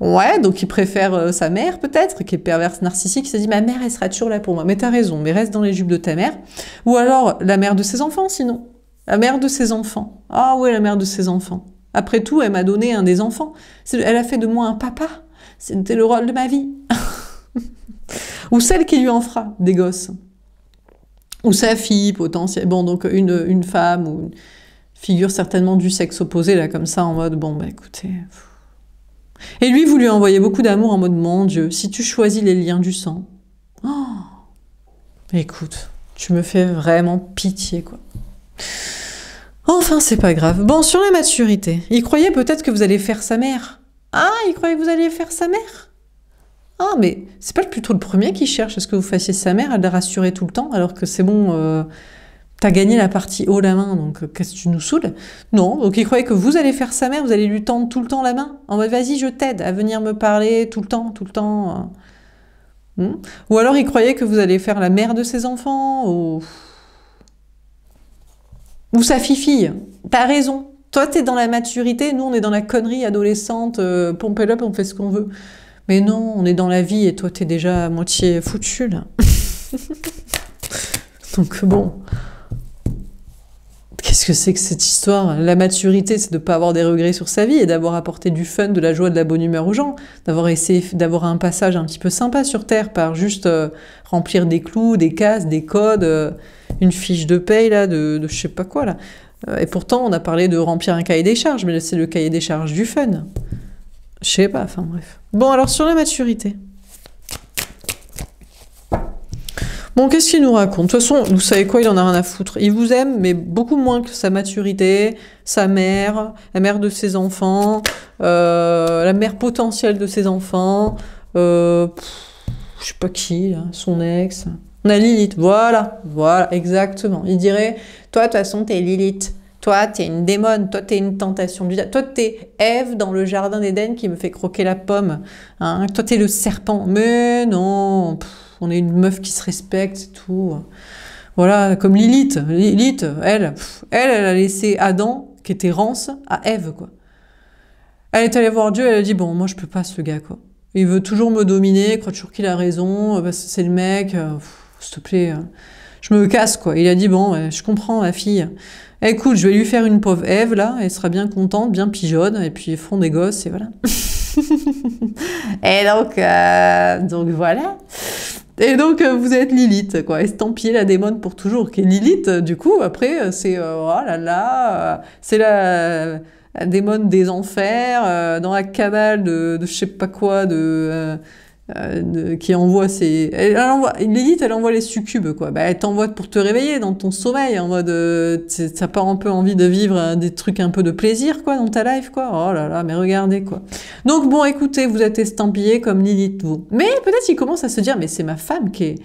ouais, donc il préfère sa mère, peut-être, qui est perverse narcissique. Il se dit, ma mère, elle sera toujours là pour moi. Mais t'as raison, mais reste dans les jupes de ta mère. Ou alors, la mère de ses enfants, sinon. La mère de ses enfants. Ah ouais, la mère de ses enfants. Après tout, elle m'a donné un des enfants. Elle a fait de moi un papa. C'était le rôle de ma vie. Ou celle qui lui en fera des gosses. Ou sa fille potentielle. Bon, donc une femme ou une figure certainement du sexe opposé, là, comme ça, en mode, bon, bah écoutez... Et lui, vous lui envoyez beaucoup d'amour en mode, mon Dieu, si tu choisis les liens du sang... Oh, écoute, tu me fais vraiment pitié, quoi. Enfin, c'est pas grave. Bon, sur la maturité, il croyait peut-être que vous allez faire sa mère. Ah, il croyait que vous alliez faire sa mère? Ah, mais c'est pas plutôt le premier qui cherche à ce que vous fassiez sa mère, à la rassurer tout le temps, alors que c'est bon, t'as gagné la partie haut la main, donc qu'est-ce que tu nous saoules? Non, donc il croyait que vous allez faire sa mère, vous allez lui tendre tout le temps la main, en mode vas-y, je t'aide à venir me parler tout le temps, tout le temps. Ou alors il croyait que vous allez faire la mère de ses enfants, ou sa fille-fille. T'as raison. Toi, t'es dans la maturité, nous, on est dans la connerie adolescente, pompe up, on fait ce qu'on veut. Mais non, on est dans la vie et toi, t'es déjà à moitié foutu, là. Donc bon, qu'est-ce que c'est que cette histoire? La maturité, c'est de ne pas avoir des regrets sur sa vie et d'avoir apporté du fun, de la joie, de la bonne humeur aux gens, d'avoir essayé d'avoir un passage un petit peu sympa sur Terre par juste remplir des clous, des cases, des codes, une fiche de paye là, de je sais pas quoi là. Et pourtant, on a parlé de remplir un cahier des charges, mais c'est le cahier des charges du fun. Je sais pas, enfin bref. Bon, alors sur la maturité. Bon, qu'est-ce qu'il nous raconte? De toute façon, vous savez quoi, il en a rien à foutre. Il vous aime, mais beaucoup moins que sa maturité, sa mère, la mère de ses enfants, la mère potentielle de ses enfants, je sais pas qui, là, son ex. On a Lilith, voilà, exactement. Il dirait, toi, de toute façon, t'es Lilith. Toi, t'es une démone, toi, t'es une tentation du... Toi, t'es Ève dans le jardin d'Éden qui me fait croquer la pomme. Hein, toi, t'es le serpent. Mais non, on est une meuf qui se respecte, c'est tout. Voilà, comme Lilith. Lilith, elle a laissé Adam, qui était rance, à Ève, quoi. Elle est allée voir Dieu, elle a dit, bon, moi, je peux pas, ce gars, quoi. Il veut toujours me dominer, il croit toujours qu'il a raison, c'est le mec, s'il te plaît, je me casse, quoi. Il a dit, bon, ouais, je comprends, ma fille. Écoute, je vais lui faire une pauvre Ève, là, elle sera bien contente, bien pigeonne, et puis ils feront des gosses, et voilà. Et donc voilà. Et donc, vous êtes Lilith, quoi, estampillée la démone pour toujours, qui est Lilith, du coup, après, c'est, oh là là, c'est la démone des enfers, dans la cabale de je sais pas quoi, qui envoie ses... Lilith, elle envoie les succubes, quoi. Bah, elle t'envoie pour te réveiller dans ton sommeil, en mode... t'as pas un peu envie de vivre des trucs un peu de plaisir, quoi, dans ta life, quoi. Oh là là, mais regardez, quoi. Donc, bon, écoutez, vous êtes estampillés comme Lilith, vous. Mais peut-être qu'il commence à se dire, mais c'est ma femme qui est...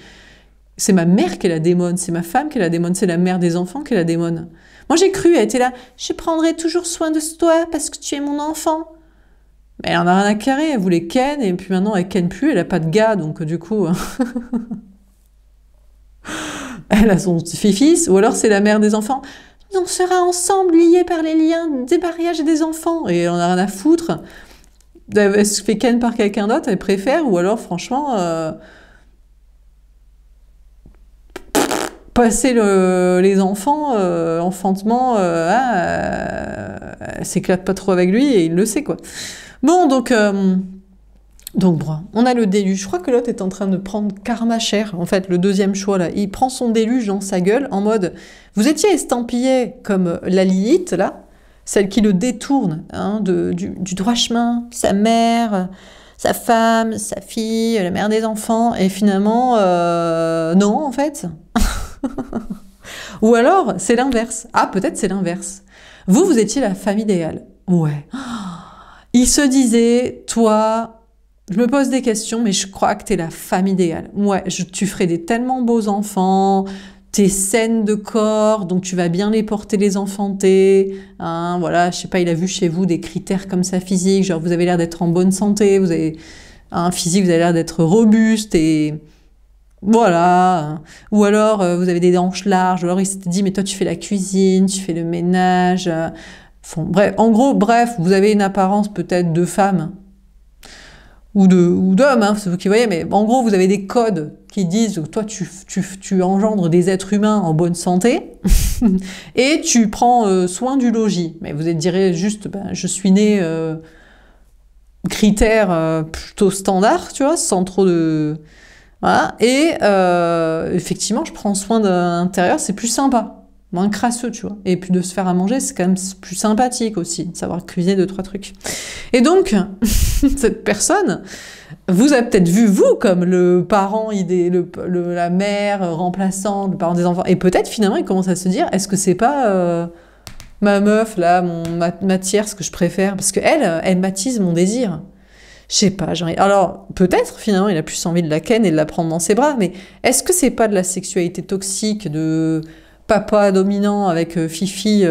C'est ma mère qui est la démone, c'est ma femme qui est la démone, c'est la mère des enfants qui est la démone. Moi, j'ai cru, elle était là, je prendrai toujours soin de toi parce que tu es mon enfant. Mais elle en a rien à carrer, elle voulait ken, et puis maintenant elle ken plus, elle a pas de gars, donc du coup... elle a son fils, ou alors c'est la mère des enfants. On sera ensemble, liés par les liens des mariages des enfants. Et elle en a rien à foutre. Elle se fait ken par quelqu'un d'autre, elle préfère, ou alors franchement... passer les enfants, enfantement, elle s'éclate pas trop avec lui, et il le sait, quoi. Bon, donc bon, on a le déluge. Je crois que l'autre est en train de prendre karma cher, en fait, le deuxième choix, là. Il prend son déluge dans sa gueule, en mode, vous étiez estampillé comme la Lilith, là, celle qui le détourne hein, du droit chemin, sa mère, sa femme, sa fille, la mère des enfants, et finalement, non, en fait. Ou alors, c'est l'inverse. Ah, peut-être c'est l'inverse. Vous étiez la femme idéale. Ouais. Il se disait, toi, je me pose des questions, mais je crois que t'es la femme idéale. Ouais, tu ferais des tellement beaux enfants, t'es saine de corps, donc tu vas bien les porter, les enfanter. Hein, voilà, je sais pas, il a vu chez vous des critères comme ça physique, genre vous avez l'air d'être en bonne santé, vous avez un physique, vous avez l'air d'être robuste et... Voilà, ou alors vous avez des hanches larges, ou alors il s'était dit mais toi tu fais la cuisine, tu fais le ménage, bref, en gros, bref, vous avez une apparence peut-être de femme. ou d'hommes, hein, c'est vous qui voyez, mais en gros, vous avez des codes qui disent que toi, tu engendres des êtres humains en bonne santé et tu prends soin du logis. Mais vous direz juste, ben, je suis né critères plutôt standards, tu vois, sans trop de... Voilà. Et effectivement, je prends soin de l'intérieur, c'est plus sympa. Moins crasseux, tu vois. Et puis de se faire à manger, c'est quand même plus sympathique aussi, de savoir cuisiner 2-3 trucs. Et donc, cette personne vous a peut-être vu, vous, comme le parent la mère remplaçante, le parent des enfants. Et peut-être, finalement, il commence à se dire, est-ce que c'est pas ma meuf, là, ma tierce que je préfère? Parce qu'elle, elle m'attise mon désir. Je sais pas, alors peut-être finalement il a plus envie de la ken et de la prendre dans ses bras, mais est-ce que c'est pas de la sexualité toxique de papa dominant avec Fifi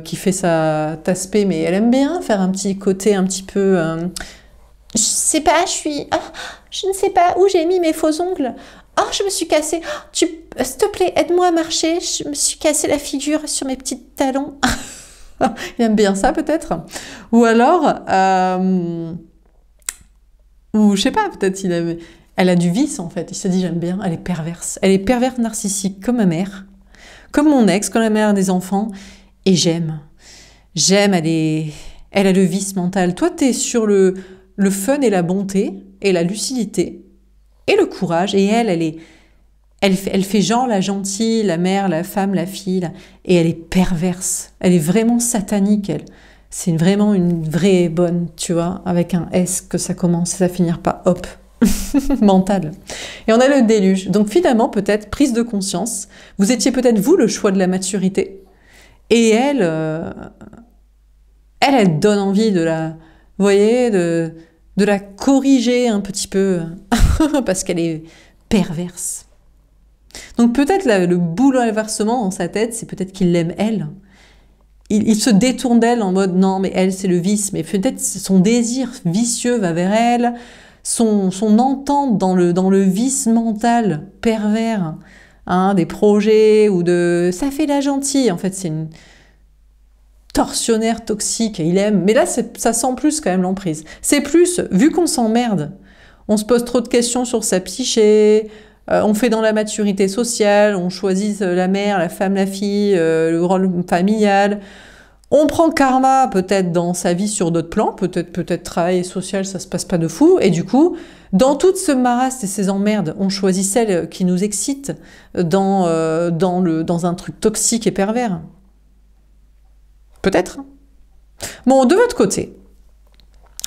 qui fait sa tasse-paix, mais elle aime bien faire un petit côté un petit peu... je sais pas, je ne sais pas où j'ai mis mes faux ongles. Oh, je me suis cassé. Oh, s'il te plaît, aide-moi à marcher. Je me suis cassé la figure sur mes petits talons. Il aime bien ça peut-être. Ou alors... Ou je sais pas, peut-être elle a du vice en fait. Il se dit j'aime bien, elle est perverse. Elle est perverse narcissique comme ma mère, comme mon ex, comme la mère des enfants. Et j'aime. J'aime, elle a le vice mental. Toi, t'es sur le fun et la bonté et la lucidité et le courage. Et elle fait genre la gentille, la mère, la femme, la fille. Là, et elle est perverse. Elle est vraiment satanique, elle. C'est vraiment une vraie bonne, tu vois, avec un S que ça commence et ça finir par hop, mental. Et on a le déluge. Donc finalement, peut-être, prise de conscience, vous étiez peut-être vous le choix de la maturité. Et elle donne envie de la, vous voyez, de la corriger un petit peu, parce qu'elle est perverse. Donc peut-être le bouleversement dans sa tête, c'est peut-être qu'il l'aime elle. Il se détourne d'elle en mode non mais elle c'est le vice, mais peut-être son désir vicieux va vers elle, son entente dans le vice mental pervers, hein, des projets ou de ça fait la gentille, en fait c'est une tortionnaire toxique, il aime, mais là ça sent plus quand même l'emprise. C'est plus, vu qu'on s'emmerde, on se pose trop de questions sur sa psyché, on fait dans la maturité sociale, on choisit la mère, la femme, la fille, le rôle familial. On prend karma peut-être dans sa vie sur d'autres plans, peut-être travail social, ça se passe pas de fou. Et du coup, dans toute ce marasme et ces emmerdes, on choisit celle qui nous excite dans un truc toxique et pervers. Peut-être. Bon, de votre côté,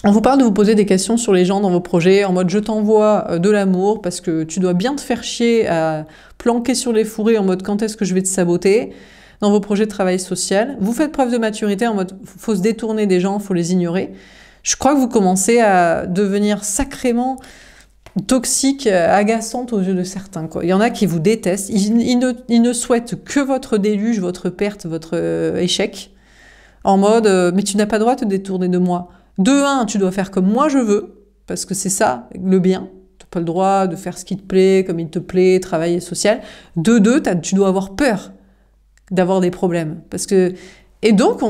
on vous parle de vous poser des questions sur les gens dans vos projets, en mode je t'envoie de l'amour parce que tu dois bien te faire chier à planquer sur les fourrés en mode quand est-ce que je vais te saboter dans vos projets de travail social. Vous faites preuve de maturité en mode faut se détourner des gens, faut les ignorer. Je crois que vous commencez à devenir sacrément toxique, agaçante aux yeux de certains, quoi. Il y en a qui vous détestent, ils ne souhaitent que votre déluge, votre perte, votre échec, en mode mais tu n'as pas le droit de te détourner de moi. De un, tu dois faire comme moi je veux, parce que c'est ça, le bien. Tu n'as pas le droit de faire ce qui te plaît, comme il te plaît, travailler social. De deux, tu dois avoir peur d'avoir des problèmes. Parce que... Et donc,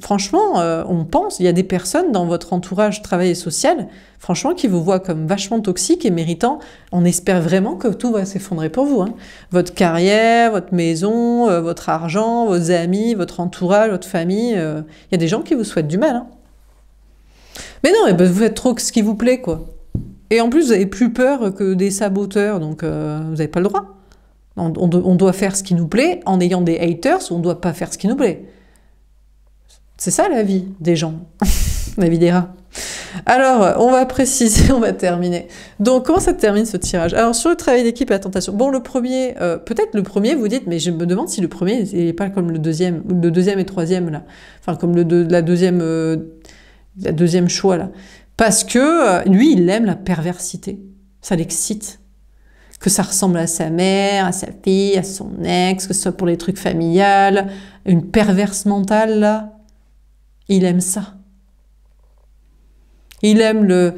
franchement, on pense, il y a des personnes dans votre entourage travail et social, franchement, qui vous voient comme vachement toxique et méritant. On espère vraiment que tout va s'effondrer pour vous, hein. Votre carrière, votre maison, votre argent, vos amis, votre entourage, votre famille. Il y a des gens qui vous souhaitent du mal, hein. Mais non, vous faites trop ce qui vous plaît, quoi. Et en plus, vous avez plus peur que des saboteurs, donc vous n'avez pas le droit. On doit faire ce qui nous plaît en ayant des haters, ou on ne doit pas faire ce qui nous plaît. C'est ça la vie des gens, la vie des rats. Alors, on va préciser, on va terminer. Donc, comment ça termine ce tirage? Alors, sur le travail d'équipe et la tentation. Bon, le premier, peut-être le premier, vous dites, mais je me demande si le premier n'est pas comme le deuxième et troisième, là. Enfin, comme la deuxième choix, là. Parce que lui, il aime la perversité. Ça l'excite. Que ça ressemble à sa mère, à sa fille, à son ex, que ce soit pour les trucs familiales, une perverse mentale, là. Il aime ça. Il aime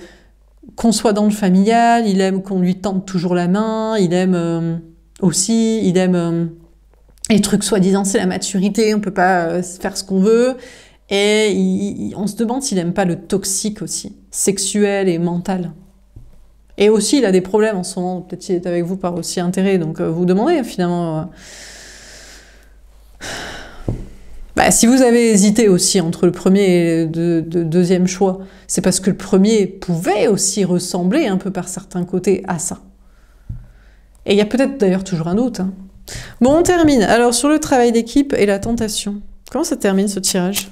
qu'on soit dans le familial, il aime qu'on lui tende toujours la main, il aime les trucs soi-disant c'est la maturité, on peut pas faire ce qu'on veut. Et on se demande s'il aime pas le toxique aussi, sexuel et mental. Et aussi, il a des problèmes en ce moment, peut-être qu'il est avec vous par aussi intérêt, donc vous demandez finalement... Bah, si vous avez hésité aussi entre le premier et le deuxième choix, c'est parce que le premier pouvait aussi ressembler un peu par certains côtés à ça. Et il y a peut-être d'ailleurs toujours un doute. Hein. Bon, on termine. Alors, sur le travail d'équipe et la tentation. Comment ça termine ce tirage?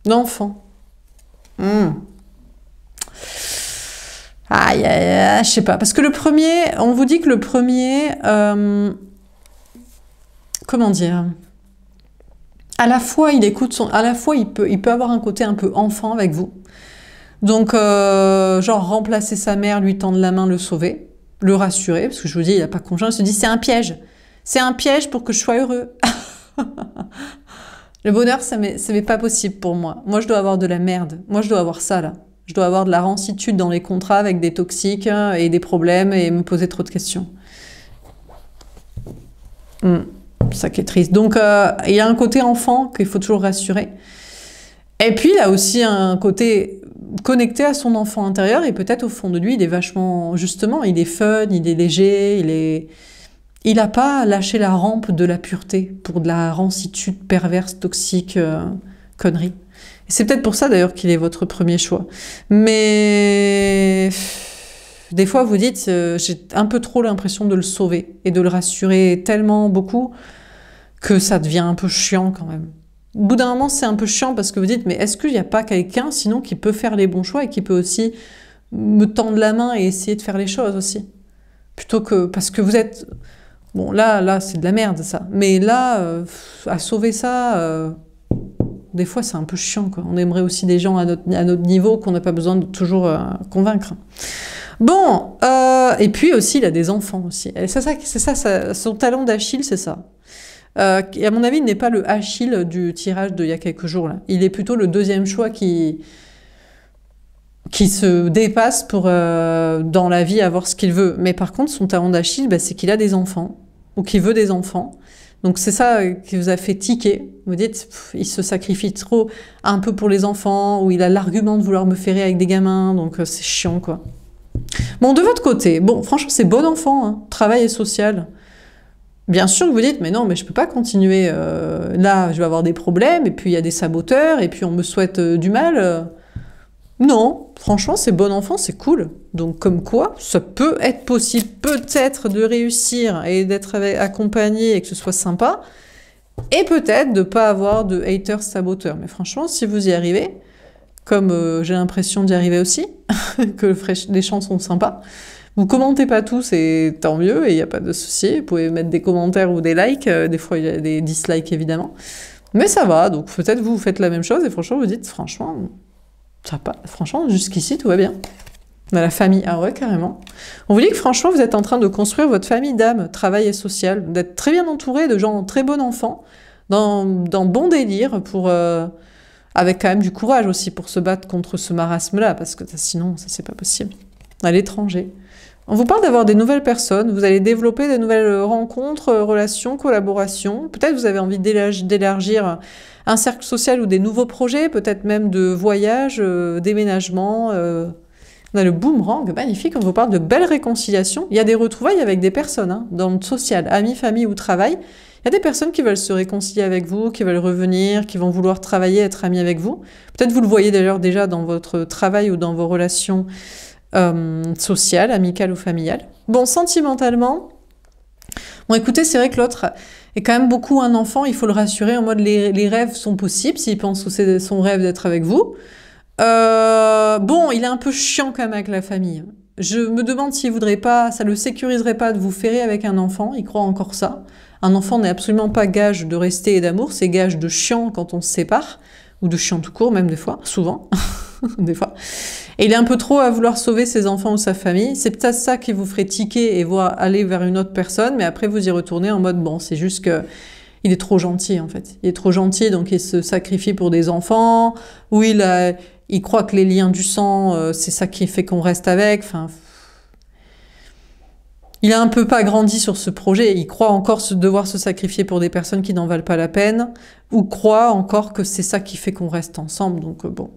L'enfant. Aïe, aïe, aïe, je sais pas. Parce que le premier, on vous dit que le premier... comment dire, à la fois il écoute son, à la fois il peut avoir un côté un peu enfant avec vous. Donc genre remplacer sa mère, lui tendre la main, le sauver, le rassurer, parce que je vous dis il n'a pas confiance, il se dit c'est un piège pour que je sois heureux. Le bonheur ça m'est pas possible pour moi. Moi je dois avoir de la merde, moi je dois avoir ça là. Je dois avoir de la rancitude dans les contrats avec des toxiques et des problèmes et me poser trop de questions. Ça qui est triste. Donc, il y a un côté enfant qu'il faut toujours rassurer. Et puis, il a aussi un côté connecté à son enfant intérieur et peut-être au fond de lui, il est vachement... Justement, il est fun, il est léger, il n'a pas lâché la rampe de la pureté pour de la rancitude perverse, toxique, connerie. Et c'est peut-être pour ça, d'ailleurs, qu'il est votre premier choix. Mais... Des fois, vous dites, j'ai un peu trop l'impression de le sauver et de le rassurer tellement beaucoup que ça devient un peu chiant quand même. Au bout d'un moment, c'est un peu chiant parce que vous dites, mais est-ce qu'il n'y a pas quelqu'un sinon qui peut faire les bons choix et qui peut aussi me tendre la main et essayer de faire les choses aussi? Plutôt que... Parce que vous êtes... Bon, là, c'est de la merde, ça. Mais là, à sauver ça... Des fois, c'est un peu chiant, quoi. On aimerait aussi des gens à notre niveau qu'on n'a pas besoin de toujours convaincre. Bon, et puis aussi, il a des enfants aussi. C'est ça, son talent d'Achille, c'est ça. Et à mon avis, il n'est pas le Achille du tirage d'il y a quelques jours. Là. Il est plutôt le deuxième choix qui se dépasse pour, dans la vie, avoir ce qu'il veut. Mais par contre, son talent d'Achille, bah, c'est qu'il a des enfants, ou qu'il veut des enfants. Donc c'est ça qui vous a fait tiquer. Vous dites, il se sacrifie trop un peu pour les enfants, ou il a l'argument de vouloir me ferrer avec des gamins, donc c'est chiant, quoi. Bon, de votre côté, bon, franchement, c'est bon enfant, hein, travail et social. Bien sûr que vous dites, mais non, mais je peux pas continuer. Là, je vais avoir des problèmes, et puis il y a des saboteurs, et puis on me souhaite du mal. Non, franchement, c'est bon enfant, c'est cool. Donc, comme quoi, ça peut être possible, peut-être, de réussir et d'être accompagné et que ce soit sympa, et peut-être de pas avoir de haters saboteurs. Mais franchement, si vous y arrivez, comme j'ai l'impression d'y arriver aussi, que les chants sont sympas, vous commentez pas tous et tant mieux, et il n'y a pas de souci. Vous pouvez mettre des commentaires ou des likes. Des fois, il y a des dislikes, évidemment. Mais ça va, donc peut-être vous faites la même chose et franchement, vous dites, franchement, ça va pas. Franchement, jusqu'ici, tout va bien. Dans la famille, ah ouais, carrément. On vous dit que franchement, vous êtes en train de construire votre famille d'âme, travail et social, d'être très bien entouré de gens très bons enfants, dans bon délire, avec quand même du courage aussi pour se battre contre ce marasme-là, parce que sinon, ça c'est pas possible. À l'étranger. On vous parle d'avoir des nouvelles personnes, vous allez développer de nouvelles rencontres, relations, collaborations. Peut-être vous avez envie d'élargir un cercle social ou des nouveaux projets, peut-être même de voyages, déménagements. On a le boomerang, magnifique, on vous parle de belles réconciliations. Il y a des retrouvailles avec des personnes, hein, dans le social, amis, famille ou travail. Il y a des personnes qui veulent se réconcilier avec vous, qui veulent revenir, qui vont vouloir travailler, être amis avec vous. Peut-être vous le voyez d'ailleurs déjà dans votre travail ou dans vos relations sociales, amicales ou familiales. Bon, sentimentalement, bon écoutez, c'est vrai que l'autre est quand même beaucoup un enfant, il faut le rassurer en mode les rêves sont possibles, s'il pense que c'est son rêve d'être avec vous. Bon, il est un peu chiant quand même avec la famille. Je me demande s'il voudrait pas, ça le sécuriserait pas de vous ferrer avec un enfant, il croit encore ça. Un enfant n'est absolument pas gage de rester et d'amour, c'est gage de chiant quand on se sépare, ou de chiant tout court même des fois, souvent, des fois. Et il est un peu trop à vouloir sauver ses enfants ou sa famille, c'est peut-être ça qui vous ferait tiquer et voir aller vers une autre personne, mais après vous y retournez en mode, bon, c'est juste que il est trop gentil en fait. Il est trop gentil, donc il se sacrifie pour des enfants, ou il croit que les liens du sang, c'est ça qui fait qu'on reste avec, enfin... Il a un peu pas grandi sur ce projet, il croit encore devoir se sacrifier pour des personnes qui n'en valent pas la peine, ou croit encore que c'est ça qui fait qu'on reste ensemble, donc bon.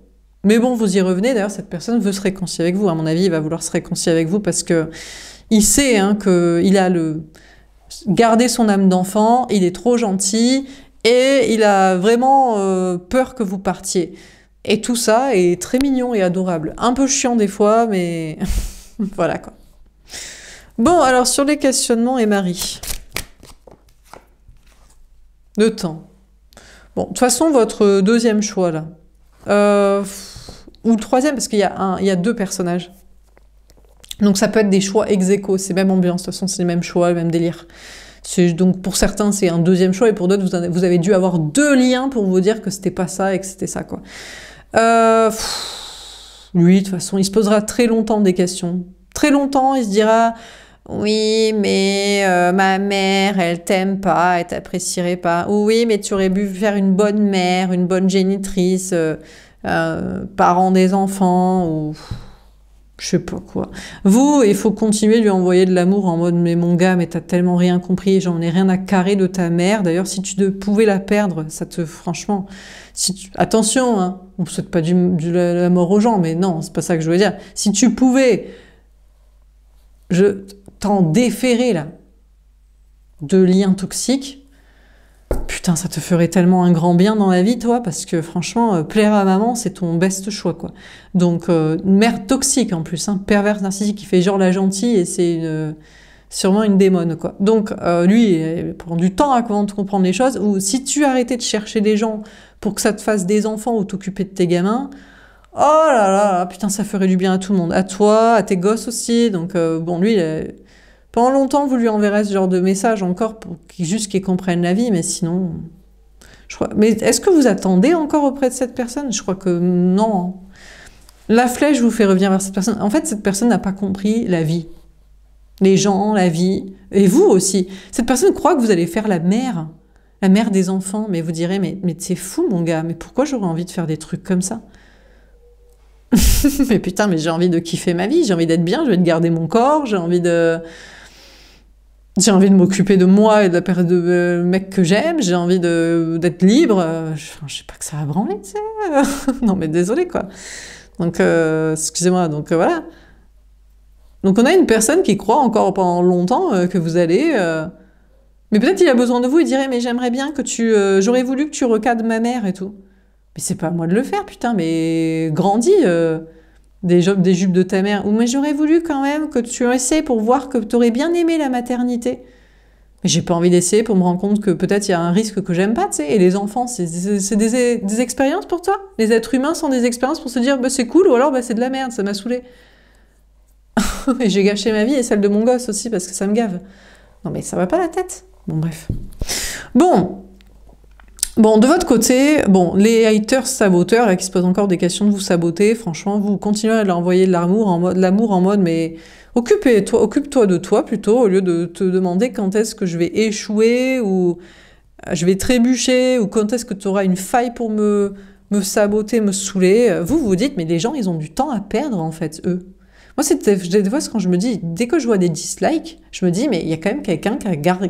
Mais bon, vous y revenez. D'ailleurs, cette personne veut se réconcilier avec vous. À mon avis, il va vouloir se réconcilier avec vous parce que il sait hein, qu'il a gardé son âme d'enfant, il est trop gentil et il a vraiment peur que vous partiez. Et tout ça est très mignon et adorable. Un peu chiant des fois, mais voilà quoi. Bon, alors sur les questionnements et Marie. Le temps. Bon, de toute façon, votre deuxième choix là. Ou le troisième, parce qu'il y a deux personnages. Donc ça peut être des choix ex aequo, c'est même ambiance, de toute façon c'est les mêmes choix, le même délire. Donc pour certains c'est un deuxième choix et pour d'autres vous avez dû avoir deux liens pour vous dire que c'était pas ça et que c'était ça quoi. Lui de toute façon il se posera très longtemps des questions. Très longtemps il se dira oui mais ma mère elle t'aime pas, elle t'apprécierait pas. Oui mais tu aurais pu faire une bonne mère, une bonne génitrice, parent des enfants ou... Je sais pas quoi. Vous, il faut continuer de lui envoyer de l'amour en mode mais mon gars, mais t'as tellement rien compris, j'en ai rien à carrer de ta mère. D'ailleurs, si tu pouvais la perdre, ça te franchement, attention, hein, on ne souhaite pas la mort aux gens, mais non, c'est pas ça que je veux dire. Si tu pouvais, je t'en déférer là de liens toxiques. Putain, ça te ferait tellement un grand bien dans la vie, toi, parce que franchement, plaire à maman, c'est ton best choix, quoi. Donc, une mère toxique en plus, hein, perverse, narcissique, qui fait genre la gentille, et c'est sûrement une démone, quoi. Donc, lui, il prend du temps avant de comprendre les choses, ou si tu arrêtais de chercher des gens pour que ça te fasse des enfants ou t'occuper de tes gamins, oh là là, putain, ça ferait du bien à tout le monde. À toi, à tes gosses aussi, donc, bon, lui, pendant longtemps, vous lui enverrez ce genre de message encore pour qu'il comprenne la vie, mais sinon... Mais est-ce que vous attendez encore auprès de cette personne? Je crois que non. La flèche vous fait revenir vers cette personne. En fait, cette personne n'a pas compris la vie. Les gens, la vie, et vous aussi. Cette personne croit que vous allez faire la mère des enfants, mais vous direz, mais c'est fou mon gars, mais pourquoi j'aurais envie de faire des trucs comme ça? Mais putain, mais j'ai envie de kiffer ma vie, j'ai envie d'être bien, j'ai envie de garder mon corps, j'ai envie de m'occuper de moi et de la mec que j'aime, j'ai envie d'être libre. Je sais pas que ça va branler, tu sais. Non, mais désolé, quoi. Donc, excusez-moi, donc voilà. Donc, on a une personne qui croit encore pendant longtemps que vous allez... Mais peut-être il a besoin de vous, il dirait, mais j'aimerais bien que j'aurais voulu que tu recadres ma mère et tout. Mais c'est pas à moi de le faire, putain, mais grandis des jupes de ta mère. Ou mais j'aurais voulu quand même que tu essaies pour voir que tu aurais bien aimé la maternité. Mais j'ai pas envie d'essayer pour me rendre compte que peut-être il y a un risque que j'aime pas, tu sais. Et les enfants, c'est des expériences pour toi. Les êtres humains sont des expériences pour se dire bah, c'est cool ou alors bah, c'est de la merde, ça m'a saoulé. Et j'ai gâché ma vie et celle de mon gosse aussi parce que ça me gave. Non mais ça va pas la tête. Bon bref. Bon, de votre côté, bon, les haters saboteurs là, qui se posent encore des questions de vous saboter, franchement, vous continuez à leur envoyer de l'amour en mode, mais occupe-toi de toi plutôt, au lieu de te demander quand est-ce que je vais échouer ou je vais trébucher ou quand est-ce que tu auras une faille pour me saboter, me saouler. Vous vous dites, mais les gens, ils ont du temps à perdre en fait, eux. Moi, des fois, quand je me dis, dès que je vois des dislikes, je me dis, mais il y a quand même quelqu'un qui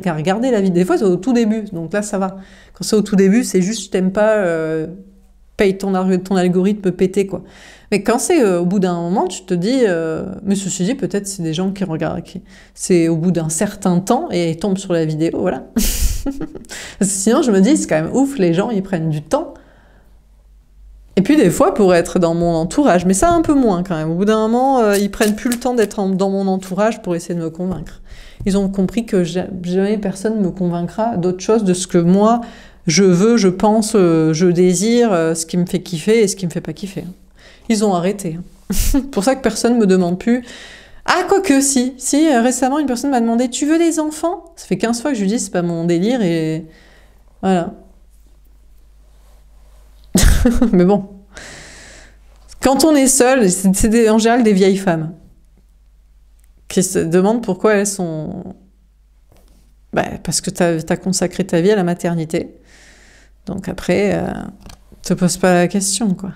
a regardé la vidéo. Des fois, c'est au tout début, donc là, ça va. Quand c'est au tout début, c'est juste, je t'aime pas, paye ton algorithme pété, quoi. Mais quand c'est au bout d'un moment, tu te dis, mais ceci dit, peut-être c'est des gens qui regardent, c'est au bout d'un certain temps et ils tombent sur la vidéo, voilà. Sinon, je me dis, c'est quand même ouf, les gens, ils prennent du temps. Et puis des fois, pour être dans mon entourage, mais ça un peu moins quand même. Au bout d'un moment, ils prennent plus le temps d'être dans mon entourage pour essayer de me convaincre. Ils ont compris que jamais personne ne me convaincra d'autre chose de ce que moi, je veux, je pense, je désire, ce qui me fait kiffer et ce qui me fait pas kiffer. Ils ont arrêté. C'est pour ça que personne me demande plus. Ah, quoique, si. Si, récemment, une personne m'a demandé « Tu veux des enfants ?» Ça fait 15 fois que je lui dis « C'est pas mon délire » et... Voilà. Mais bon. Quand on est seul, c'est en général des vieilles femmes qui se demandent pourquoi elles sont... Bah, parce que t'as consacré ta vie à la maternité. Donc après, te pose pas la question, quoi.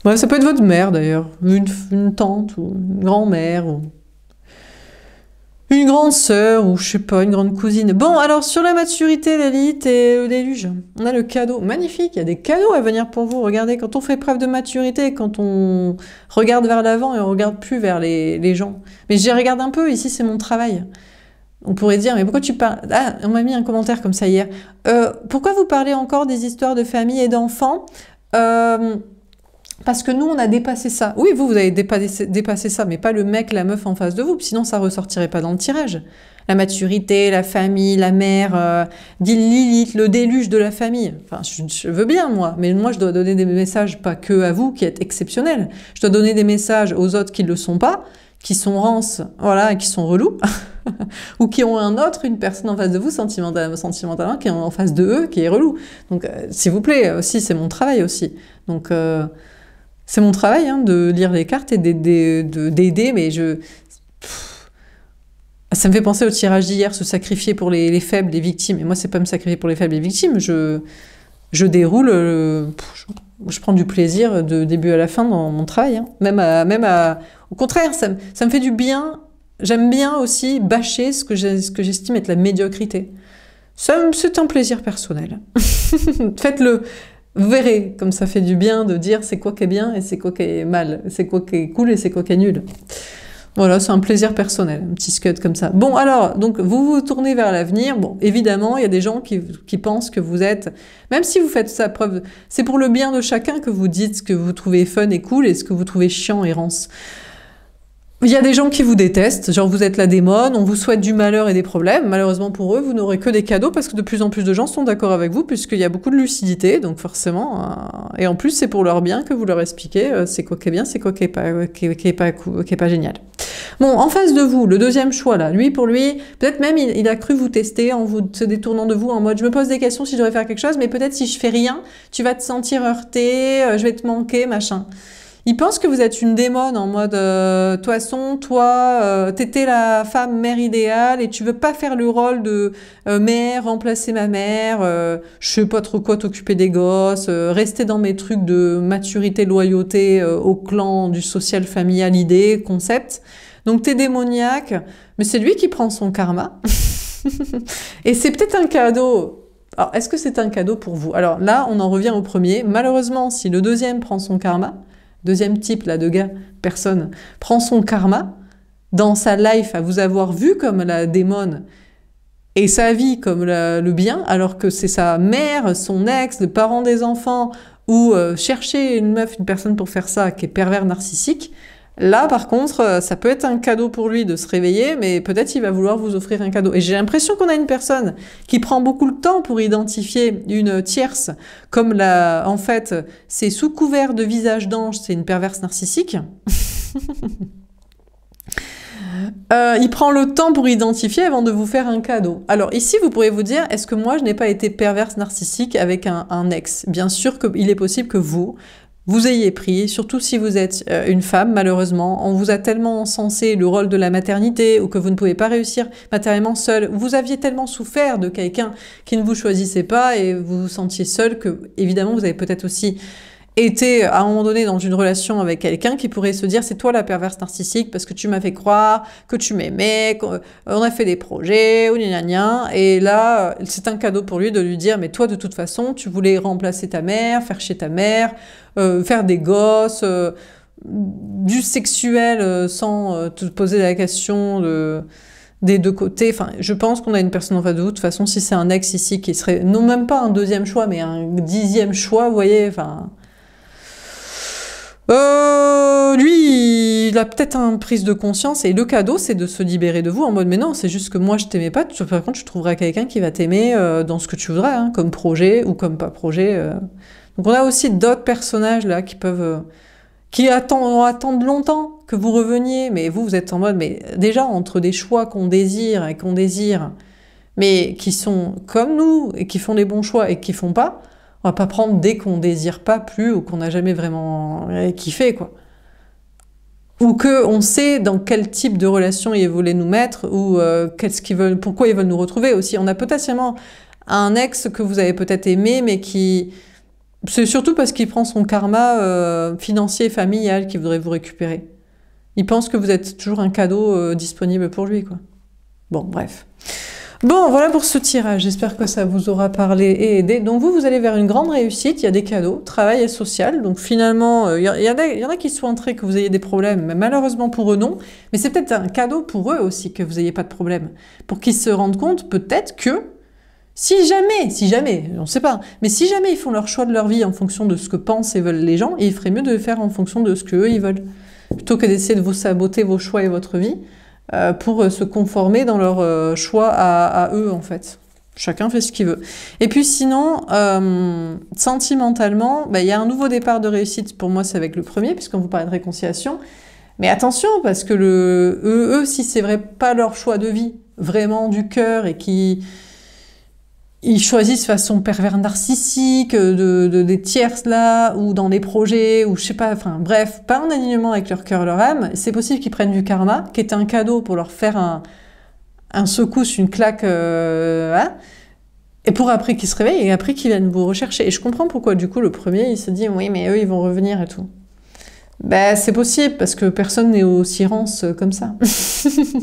Ouais, ça peut être votre mère, d'ailleurs. Une tante ou une grand-mère. Ou... une grande sœur ou je sais pas, une grande cousine. Bon, alors sur la maturité, l'élite et le déluge, on a le cadeau. Magnifique, il y a des cadeaux à venir pour vous. Regardez, quand on fait preuve de maturité, quand on regarde vers l'avant et on regarde plus vers les gens. Mais j'y regarde un peu, ici c'est mon travail. On pourrait dire, mais pourquoi tu parles... Ah, on m'a mis un commentaire comme ça hier. Pourquoi vous parlez encore des histoires de famille et d'enfants parce que nous, on a dépassé ça. Oui, vous avez dépassé ça, mais pas le mec, la meuf en face de vous, sinon ça ressortirait pas dans le tirage. La maturité, la famille, la mère, dit Lilith, le déluge de la famille. Enfin, je veux bien, moi, mais moi, je dois donner des messages pas que à vous, qui êtes exceptionnels. Je dois donner des messages aux autres qui ne le sont pas, qui sont rances, voilà, qui sont relous, ou qui ont une personne en face de vous, sentimentalement, qui est en face de eux, qui est relou. Donc, s'il vous plaît, aussi, c'est mon travail aussi. Donc... c'est mon travail hein, de lire les cartes et d'aider, mais ça me fait penser au tirage d'hier, se sacrifier pour les faibles, les victimes. Et moi, c'est pas me sacrifier pour les faibles et les victimes, je déroule, je prends du plaisir de début à la fin dans mon travail. Hein. Au contraire, ça me fait du bien. J'aime bien aussi bâcher ce que j'estime être la médiocrité. C'est un plaisir personnel. Faites-le. Vous verrez, comme ça fait du bien de dire c'est quoi qui est bien et c'est quoi qui est mal, c'est quoi qui est cool et c'est quoi qui est nul. Voilà, c'est un plaisir personnel, un petit scud comme ça. Bon, alors, donc, vous vous tournez vers l'avenir. Bon, évidemment, il y a des gens qui pensent que vous êtes... Même si vous faites ça, preuve... C'est pour le bien de chacun que vous dites ce que vous trouvez fun et cool et ce que vous trouvez chiant et rance. Il y a des gens qui vous détestent, genre vous êtes la démone, on vous souhaite du malheur et des problèmes. Malheureusement pour eux, vous n'aurez que des cadeaux parce que de plus en plus de gens sont d'accord avec vous puisqu'il y a beaucoup de lucidité, donc forcément... Et en plus, c'est pour leur bien que vous leur expliquez c'est quoi qui est bien, c'est quoi qui est pas génial. Bon, en face de vous, le deuxième choix là, lui pour lui, peut-être même il a cru vous tester en se détournant de vous en mode je me pose des questions si je devrais faire quelque chose, mais peut-être si je fais rien, tu vas te sentir heurté, je vais te manquer, machin. Il pense que vous êtes une démone en mode de toute façon, toi, t'étais la femme mère idéale et tu veux pas faire le rôle de mère, remplacer ma mère, je sais pas trop quoi, t'occuper des gosses, rester dans mes trucs de maturité, loyauté au clan, du social, familial, idée, concept. Donc t'es démoniaque, mais c'est lui qui prend son karma. Et c'est peut-être un cadeau. Alors, est-ce que c'est un cadeau pour vous? Alors là, on en revient au premier. Malheureusement, si le deuxième prend son karma, deuxième type là de gars, personne, prend son karma dans sa life à vous avoir vu comme la démone et sa vie comme le bien, alors que c'est sa mère, son ex, le parent des enfants, ou chercher une meuf, une personne pour faire ça, qui est pervers narcissique. Là, par contre, ça peut être un cadeau pour lui de se réveiller, mais peut-être il va vouloir vous offrir un cadeau. Et j'ai l'impression qu'on a une personne qui prend beaucoup le temps pour identifier une tierce, comme en fait, c'est sous couvert de visage d'ange, c'est une perverse narcissique. Il prend le temps pour identifier avant de vous faire un cadeau. Alors ici, vous pourrez vous dire, est-ce que moi, je n'ai pas été perverse narcissique avec un ex? Bien sûr qu'il est possible que vous ayez pris, surtout si vous êtes une femme, malheureusement, on vous a tellement encensé le rôle de la maternité ou que vous ne pouvez pas réussir matériellement seul, vous aviez tellement souffert de quelqu'un qui ne vous choisissait pas et vous vous sentiez seul que, évidemment, vous avez peut-être aussi été à un moment donné dans une relation avec quelqu'un qui pourrait se dire c'est toi la perverse narcissique parce que tu m'as fait croire que tu m'aimais, qu'on a fait des projets, ou gna gna gna. Et là, c'est un cadeau pour lui de lui dire mais toi de toute façon tu voulais remplacer ta mère, faire chez ta mère, faire des gosses, du sexuel sans te poser la question des deux côtés. Enfin, je pense qu'on a une personne en face de vous. De toute façon, si c'est un ex ici qui serait non même pas un deuxième choix, mais un 10e choix, vous voyez, enfin... lui, il a peut-être une prise de conscience et le cadeau, c'est de se libérer de vous en mode mais non, c'est juste que moi je t'aimais pas, par contre tu trouveras quelqu'un qui va t'aimer dans ce que tu voudras, hein, comme projet ou comme pas projet. Donc on a aussi d'autres personnages là qui peuvent, qui attendent longtemps que vous reveniez, mais vous êtes en mode mais déjà entre des choix qu'on désire et qu'on désire, mais qui sont comme nous et qui font les bons choix et qui font pas. On va pas prendre dès qu'on désire pas plus ou qu'on n'a jamais vraiment kiffé, quoi. Ou que on sait dans quel type de relation ils voulaient nous mettre ou qu'est-ce qu'ils veulent, pourquoi ils veulent nous retrouver aussi. On a potentiellement un ex que vous avez peut-être aimé, mais qui c'est surtout parce qu'il prend son karma financier et familial qu'il voudrait vous récupérer. Il pense que vous êtes toujours un cadeau disponible pour lui, quoi. Bon, bref. Bon, voilà pour ce tirage. J'espère que ça vous aura parlé et aidé. Donc vous allez vers une grande réussite. Il y a des cadeaux, travail et social. Donc finalement, il y en a qui souhaiteraient que vous ayez des problèmes. Mais malheureusement pour eux, non. Mais c'est peut-être un cadeau pour eux aussi que vous n'ayez pas de problème. Pour qu'ils se rendent compte peut-être que si jamais, on ne sait pas, mais si jamais ils font leur choix de leur vie en fonction de ce que pensent et veulent les gens, il ferait mieux de le faire en fonction de ce qu'eux ils veulent. Plutôt que d'essayer de vous saboter vos choix et votre vie. Pour se conformer dans leur choix à eux, en fait. Chacun fait ce qu'il veut. Et puis sinon, sentimentalement, il y a un nouveau départ de réussite. Pour moi, c'est avec le premier, puisqu'on vous parle de réconciliation. Mais attention, parce que eux, si c'est vrai pas leur choix de vie, vraiment du cœur, et ils choisissent façon pervers narcissique, des tierces là, ou dans des projets, ou je sais pas, enfin bref, pas en alignement avec leur cœur, leur âme, c'est possible qu'ils prennent du karma, qui est un cadeau pour leur faire un secousse, une claque, hein, et pour après qu'ils se réveillent, et après qu'ils viennent vous rechercher. Et je comprends pourquoi, du coup, le premier, il se dit, oui, mais eux, ils vont revenir et tout. Ben, c'est possible, parce que personne n'est aussi rance comme ça.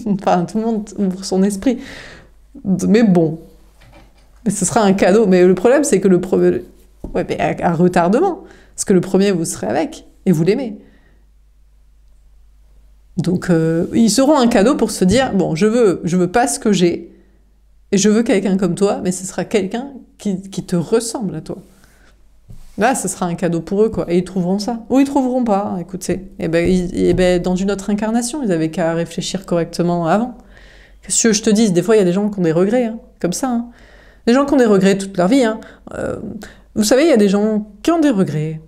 Enfin, tout le monde ouvre son esprit. Mais bon... Mais ce sera un cadeau. Mais le problème, c'est que le premier... Ouais, mais à retardement. Parce que le premier, vous serez avec. Et vous l'aimez. Donc, ils seront un cadeau pour se dire, bon, je veux pas ce que j'ai. Et je veux quelqu'un comme toi. Mais ce sera quelqu'un qui te ressemble à toi. Là, ce sera un cadeau pour eux, quoi. Et ils trouveront ça. Ou ils trouveront pas, hein, écoutez. Et ben, dans une autre incarnation, ils avaient qu'à réfléchir correctement avant. Qu'est-ce que je te dise? Des fois, il y a des gens qui ont des regrets. Hein, comme ça, hein. Des gens qui ont des regrets toute leur vie. Hein. Vous savez, il y a des gens qui ont des regrets.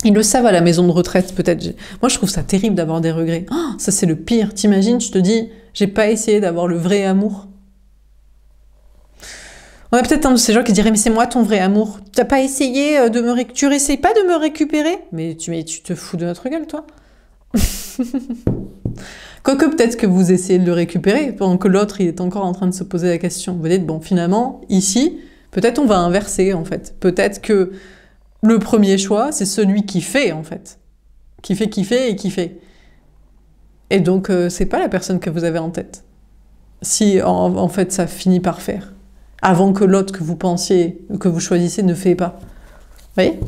Ils le savent à la maison de retraite, peut-être. Moi, je trouve ça terrible d'avoir des regrets. Oh, ça, c'est le pire. T'imagines, je te dis, j'ai pas essayé d'avoir le vrai amour. On a peut-être un de ces gens qui diraient, mais c'est moi ton vrai amour. T'as pas essayé de me récupérer. Tu réessayes pas de me récupérer? Mais tu te fous de notre gueule, toi. Quoique peut-être que vous essayez de le récupérer pendant que l'autre il est encore en train de se poser la question. Vous dites, bon, finalement, ici, peut-être on va inverser, en fait. Peut-être que le premier choix, c'est celui qui fait, en fait. Qui fait et qui fait. Et donc, c'est pas la personne que vous avez en tête. Si, en fait, ça finit par faire. Avant que l'autre que vous pensiez, que vous choisissez, ne fait pas. Vous voyez?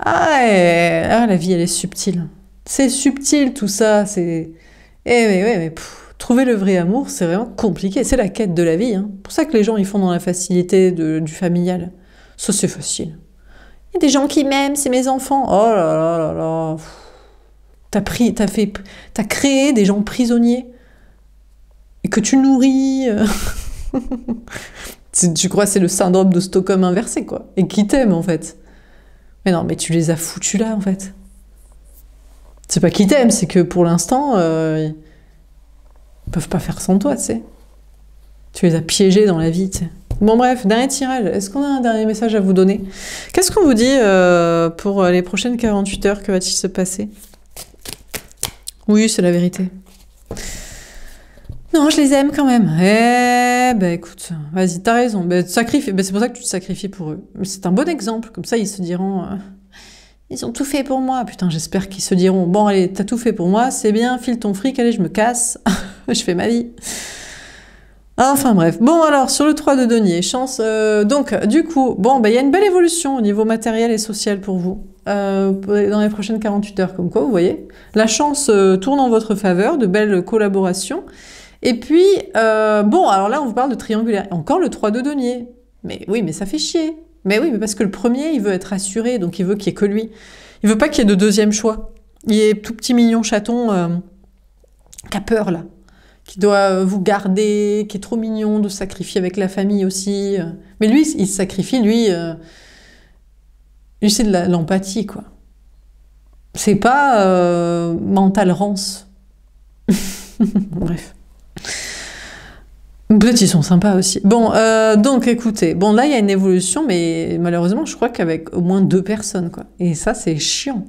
La vie, elle est subtile. C'est subtil, tout ça, c'est... trouver le vrai amour, c'est vraiment compliqué. C'est la quête de la vie. Hein. C'est pour ça que les gens, ils font dans la facilité du familial. Ça, c'est facile. Il y a des gens qui m'aiment, c'est mes enfants. Oh là là là là. T'as créé des gens prisonniers. Et que tu nourris. Tu crois que c'est le syndrome de Stockholm inversé, quoi. Et qui t'aiment, en fait. Mais non, mais tu les as foutus là, en fait. C'est pas qu'ils t'aiment, c'est que pour l'instant, ils peuvent pas faire sans toi, tu sais. Tu les as piégés dans la vie, tu sais. Bon bref, dernier tirage. Est-ce qu'on a un dernier message à vous donner? Qu'est-ce qu'on vous dit pour les prochaines 48 heures? Que va-t-il se passer? Oui, c'est la vérité. Non, je les aime quand même. Écoute, vas-y, t'as raison. Sacrifie. C'est pour ça que tu te sacrifies pour eux. C'est un bon exemple. Comme ça, ils se diront... Ils ont tout fait pour moi. Putain, j'espère qu'ils se diront, bon, allez, t'as tout fait pour moi, c'est bien, file ton fric, allez, je me casse, je fais ma vie. Enfin bref. Bon, alors, sur le 3 de denier, chance... donc, du coup, bon, il y a une belle évolution au niveau matériel et social pour vous, dans les prochaines 48 heures, comme quoi, vous voyez. La chance tourne en votre faveur, de belles collaborations. Et puis, bon, alors là, on vous parle de triangulaire. Encore le 3 de denier. Mais oui, mais ça fait chier. Mais oui, mais parce que le premier, il veut être assuré, donc il veut qu'il n'y ait que lui. Il veut pas qu'il y ait de deuxième choix. Il est tout petit mignon chaton qui a peur, là. Qui doit vous garder, qui est trop mignon de sacrifier avec la famille aussi. Mais lui, il se sacrifie, lui c'est de l'empathie, quoi. C'est pas mental rance. Bref. Peut-être ils sont sympas aussi. Bon, donc écoutez, bon là il y a une évolution, mais malheureusement je crois qu'avec au moins 2 personnes, quoi. Et ça c'est chiant.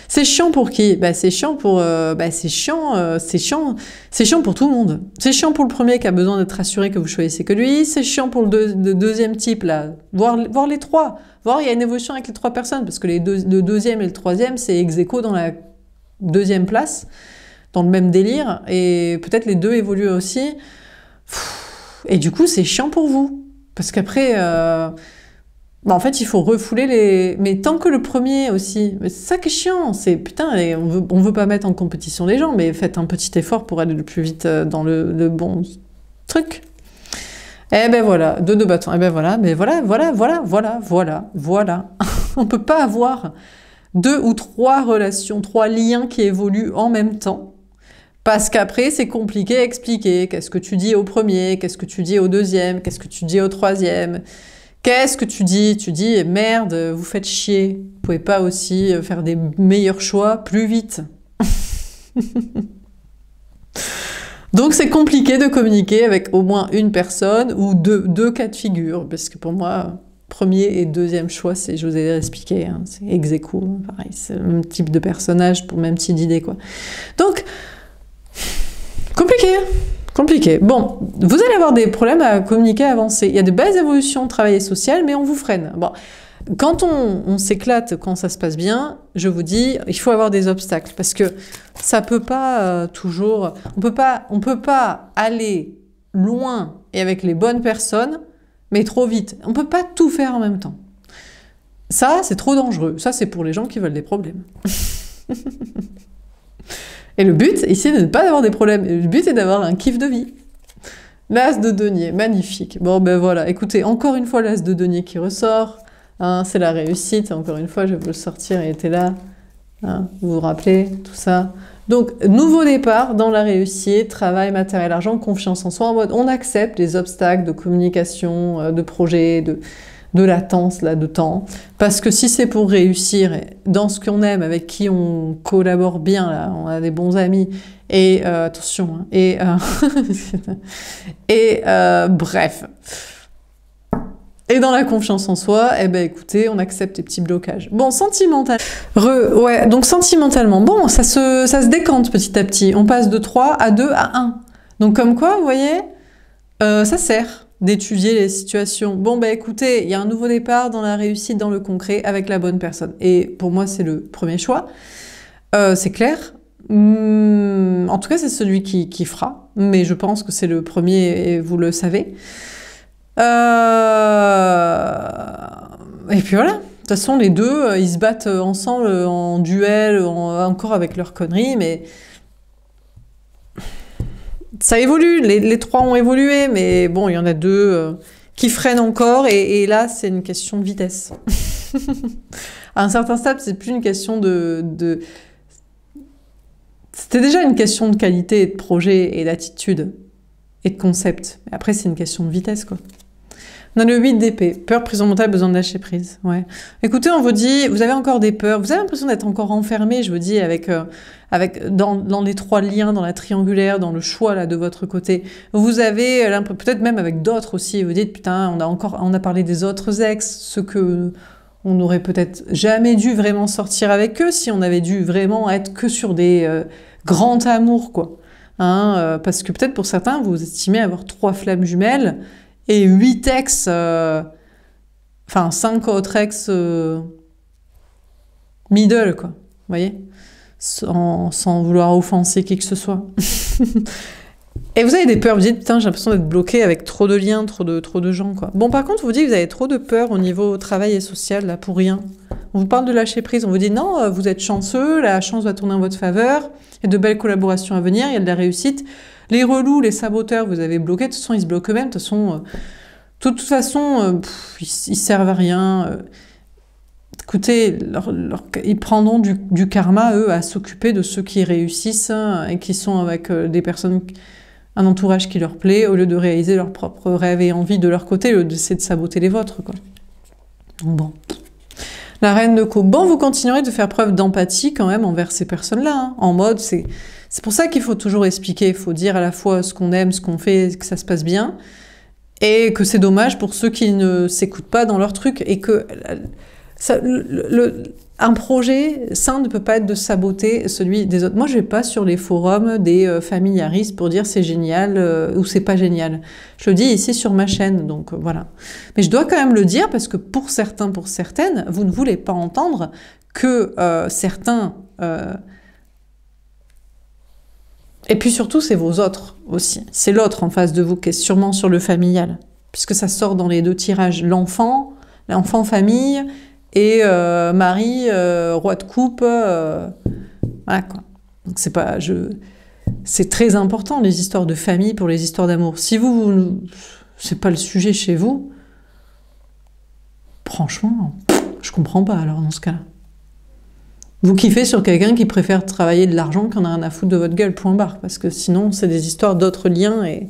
C'est chiant pour qui? C'est chiant pour, c'est chiant pour tout le monde. C'est chiant pour le premier qui a besoin d'être assuré que vous choisissez que lui. C'est chiant pour le deuxième type là, voir les trois, voir il y a une évolution avec les 3 personnes parce que le deuxième et le troisième c'est ex aequo dans la 2e place. dans le même délire, et peut-être les deux évoluent aussi. Et du coup, c'est chiant pour vous. Parce qu'après, en fait, il faut refouler les... Mais tant que le premier aussi, c'est ça qui est chiant, c'est putain, on veut pas mettre en compétition les gens, mais faites un petit effort pour aller le plus vite dans le bon truc. Eh ben voilà, deux bâtons, eh ben voilà, mais voilà. On peut pas avoir 2 ou 3 relations, 3 liens qui évoluent en même temps. Parce qu'après, c'est compliqué à expliquer. Qu'est-ce que tu dis au premier? Qu'est-ce que tu dis au deuxième? Qu'est-ce que tu dis au troisième? Qu'est-ce que tu dis? Tu dis, merde, vous faites chier. Vous pouvez pas aussi faire des meilleurs choix plus vite. Donc c'est compliqué de communiquer avec au moins une personne ou deux cas de figure. Parce que pour moi, premier et deuxième choix, c'est, je vous ai expliqué, hein, c'est ex aequo, pareil, c'est le même type de personnage pour le même type d'idée, quoi. Donc, compliqué. Bon, vous allez avoir des problèmes à communiquer, à avancer. Il y a de belles évolutions travail et social, mais on vous freine. Bon, quand on s'éclate, quand ça se passe bien, je vous dis, il faut avoir des obstacles, parce que ça peut pas toujours... On peut pas aller loin et avec les bonnes personnes, mais trop vite. On peut pas tout faire en même temps. Ça, c'est trop dangereux. Ça, c'est pour les gens qui veulent des problèmes. Et le but, ici, n'est pas d'avoir des problèmes. Le but est d'avoir un kiff de vie. L'as de denier, magnifique. Bon, ben voilà. Écoutez, encore une fois, l'as de denier qui ressort. Hein, c'est la réussite. Encore une fois, je vais vous le sortir. Il était là. Hein, vous vous rappelez, tout ça. Donc, nouveau départ dans la réussite, travail, matériel, argent, confiance en soi, en mode on accepte les obstacles de communication, de projet, de latence, là, de temps. Parce que si c'est pour réussir dans ce qu'on aime, avec qui on collabore bien, là, on a des bons amis, et attention, hein, bref. Et dans la confiance en soi, eh ben écoutez, on accepte les petits blocages. Bon, sentimental. Ouais, donc sentimentalement, bon, ça se décante petit à petit. On passe de 3 à 2 à 1. Donc comme quoi, vous voyez, ça sert d'étudier les situations. Bon, ben écoutez, il y a un nouveau départ dans la réussite, dans le concret, avec la bonne personne. Et pour moi, c'est le premier choix. C'est clair. En tout cas, c'est celui qui fera. Mais je pense que c'est le premier et vous le savez. Et puis voilà, de toute façon les deux ils se battent ensemble en duel, encore avec leurs conneries, mais ça évolue, les trois ont évolué, mais bon, il y en a deux qui freinent encore, et là c'est une question de vitesse. À un certain stade, c'est plus une question C'était déjà une question de qualité et de projet et d'attitude et de concept. Après, c'est une question de vitesse, quoi. On a le 8 d'épée. Peur, prison mentale, besoin de lâcher prise. Ouais. Écoutez, on vous dit, vous avez encore des peurs, vous avez l'impression d'être encore enfermé, je vous dis, dans les 3 liens, dans la triangulaire, dans le choix là de votre côté. Vous avez, peut-être même avec d'autres aussi, vous dites, putain, on a parlé des autres ex, ceux que on n'aurait peut-être jamais dû vraiment sortir avec eux, si on avait dû vraiment être que sur des grands amours, quoi. Hein, parce que peut-être pour certains, vous estimez avoir 3 flammes jumelles, et 8 ex, enfin 5 autres ex middle, quoi, vous voyez, sans vouloir offenser qui que ce soit. Et vous avez des peurs, vous dites, putain, j'ai l'impression d'être bloqué avec trop de liens, trop de gens, quoi. Bon, par contre, on vous dit que vous avez trop de peur au niveau travail et social, là, pour rien. On vous parle de lâcher prise, on vous dit, non, vous êtes chanceux, la chance va tourner en votre faveur, il y a de belles collaborations à venir, il y a de la réussite. Les relous, les saboteurs, vous avez bloqué, de toute façon, ils se bloquent eux-mêmes, de toute façon, ils servent à rien. Écoutez, ils prendront du karma, eux, à s'occuper de ceux qui réussissent, hein, et qui sont avec des personnes, un entourage qui leur plaît, au lieu de réaliser leurs propres rêves et envies de leur côté, au lieu d'essayer de saboter les vôtres, quoi. Bon. La reine de coupe. Bon, vous continuerez de faire preuve d'empathie quand même envers ces personnes-là, hein, en mode, c'est pour ça qu'il faut toujours expliquer, il faut dire à la fois ce qu'on aime, ce qu'on fait, que ça se passe bien, et que c'est dommage pour ceux qui ne s'écoutent pas dans leur truc, et que un projet sain ne peut pas être de saboter celui des autres. Moi, je vais pas sur les forums des familiaristes pour dire c'est génial ou c'est pas génial. Je le dis ici sur ma chaîne, donc voilà. Mais je dois quand même le dire parce que pour certains, pour certaines, vous ne voulez pas entendre que certains Et puis surtout, c'est vos autres aussi. C'est l'autre en face de vous qui est sûrement sur le familial, puisque ça sort dans les deux tirages. L'enfant famille, et mari, roi de coupe. Voilà quoi. Donc c'est très important les histoires de famille pour les histoires d'amour. Si c'est pas le sujet chez vous, franchement, je comprends pas alors dans ce cas-là. Vous kiffez sur quelqu'un qui préfère travailler de l'argent qu'en a rien à foutre de votre gueule, point barre. Parce que sinon, c'est des histoires d'autres liens et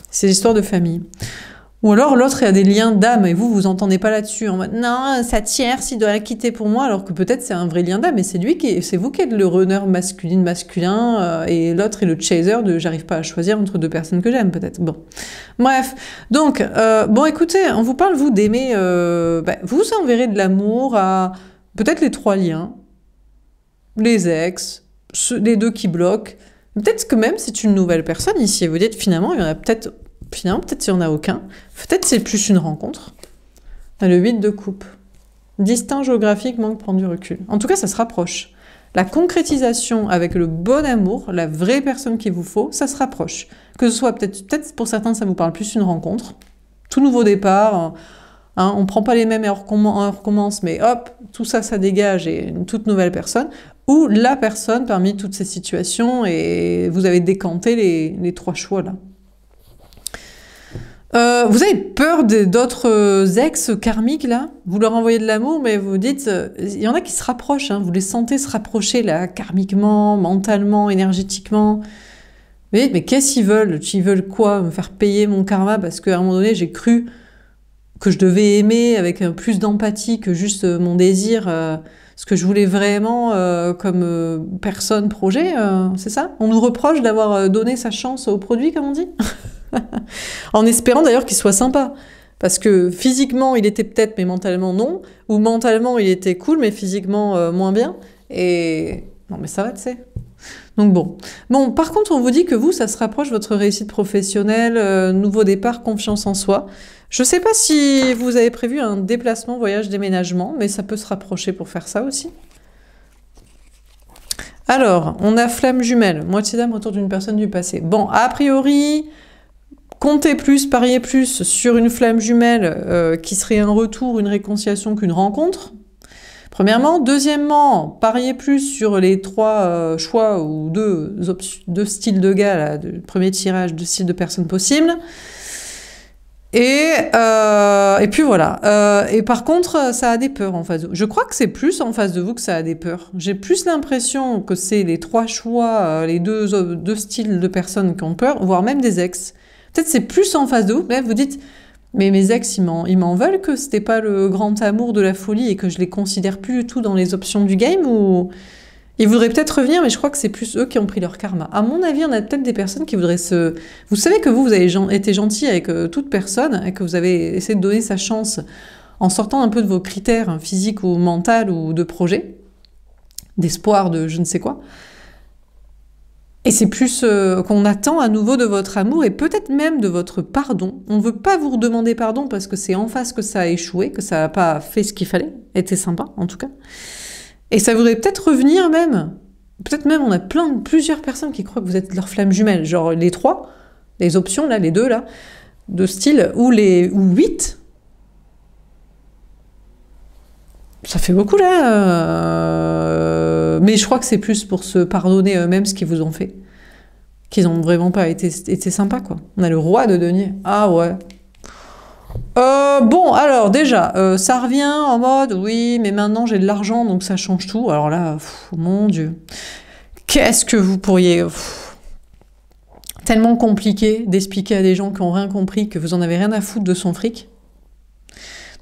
c'est des histoires de famille. Ou alors, l'autre, il y a des liens d'âme et vous entendez pas là-dessus. En mode, non, ça tierce, il doit la quitter pour moi. Alors que peut-être c'est un vrai lien d'âme et c'est vous qui êtes le runner masculin et l'autre est le chaser de j'arrive pas à choisir entre deux personnes que j'aime, peut-être. Bon. Bref. Donc, bon, écoutez, on vous parle, vous, d'aimer, vous enverrez de l'amour à peut-être les 3 liens. Les ex, les 2 qui bloquent. Peut-être que même c'est une nouvelle personne ici. Vous dites finalement, il y en a peut-être il n'y en a aucun. Peut-être c'est plus une rencontre. Le 8 de coupe. Distinct géographique, manque prendre du recul. En tout cas, ça se rapproche. La concrétisation avec le bon amour, la vraie personne qu'il vous faut, ça se rapproche. Que ce soit peut-être pour certains, ça vous parle plus une rencontre. Tout nouveau départ. On ne prend pas les mêmes et on recommence, mais hop, tout ça, ça dégage et une toute nouvelle personne. Ou la personne parmi toutes ces situations et vous avez décanté les 3 choix là. Vous avez peur d'autres ex karmiques là? Vous leur envoyez de l'amour, mais vous dites, il y en a qui se rapprochent, hein, vous les sentez se rapprocher là, karmiquement, mentalement, énergétiquement. Vous dites, mais qu'est-ce qu'ils veulent? Ils veulent quoi? Me faire payer mon karma parce qu'à un moment donné, j'ai cru que je devais aimer avec plus d'empathie que juste mon désir, ce que je voulais vraiment comme personne, projet, c'est ça? On nous reproche d'avoir donné sa chance au produit, comme on dit? En espérant d'ailleurs qu'il soit sympa. Parce que physiquement, il était peut-être, mais mentalement non. Ou mentalement, il était cool, mais physiquement moins bien. Et non, mais ça va, tu sais. Donc bon. Bon, par contre, on vous dit que vous, ça se rapproche votre réussite professionnelle, nouveau départ, confiance en soi. Je sais pas si vous avez prévu un déplacement, voyage, déménagement, mais ça peut se rapprocher pour faire ça aussi. Alors, on a flamme jumelle, moitié d'âme autour d'une personne du passé. Bon, a priori, comptez plus, pariez plus sur une flamme jumelle qui serait un retour, une réconciliation qu'une rencontre. Premièrement. Deuxièmement, pariez plus sur les 3 choix ou 2 styles de gars, là, de premier tirage, 2 styles de personnes possibles. Et puis voilà. Et par contre, ça a des peurs en face de vous. Je crois que c'est plus en face de vous que ça a des peurs. J'ai plus l'impression que c'est les 3 choix, les deux styles de personnes qui ont peur, voire même des ex. Peut-être c'est plus en face de vous, mais vous dites, mais mes ex, ils m'en veulent que c'était pas le grand amour de la folie et que je les considère plus du tout dans les options du game, ou ils voudraient peut-être revenir, mais je crois que c'est plus eux qui ont pris leur karma. À mon avis, on a peut-être des personnes qui voudraient se... Vous savez que vous avez été gentil avec toute personne et que vous avez essayé de donner sa chance en sortant un peu de vos critères physiques ou mentaux ou de projet, d'espoir, de je ne sais quoi. Et c'est plus qu'on attend à nouveau de votre amour et peut-être même de votre pardon. On ne veut pas vous redemander pardon parce que c'est en face que ça a échoué, que ça n'a pas fait ce qu'il fallait, était sympa en tout cas. Et ça voudrait peut-être revenir même. Peut-être même on a plusieurs personnes qui croient que vous êtes leur flamme jumelle. Genre les 3, les options là, les 2 là, de style, ou 8. Ça fait beaucoup là. Mais je crois que c'est plus pour se pardonner eux-mêmes ce qu'ils vous ont fait. Qu'ils n'ont vraiment pas été sympas quoi. On a le roi de denier. Ah ouais. Bon, alors déjà, ça revient en mode, oui, mais maintenant j'ai de l'argent, donc ça change tout. Alors là, mon Dieu, qu'est-ce que vous pourriez... tellement compliqué d'expliquer à des gens qui n'ont rien compris que vous en avez rien à foutre de son fric.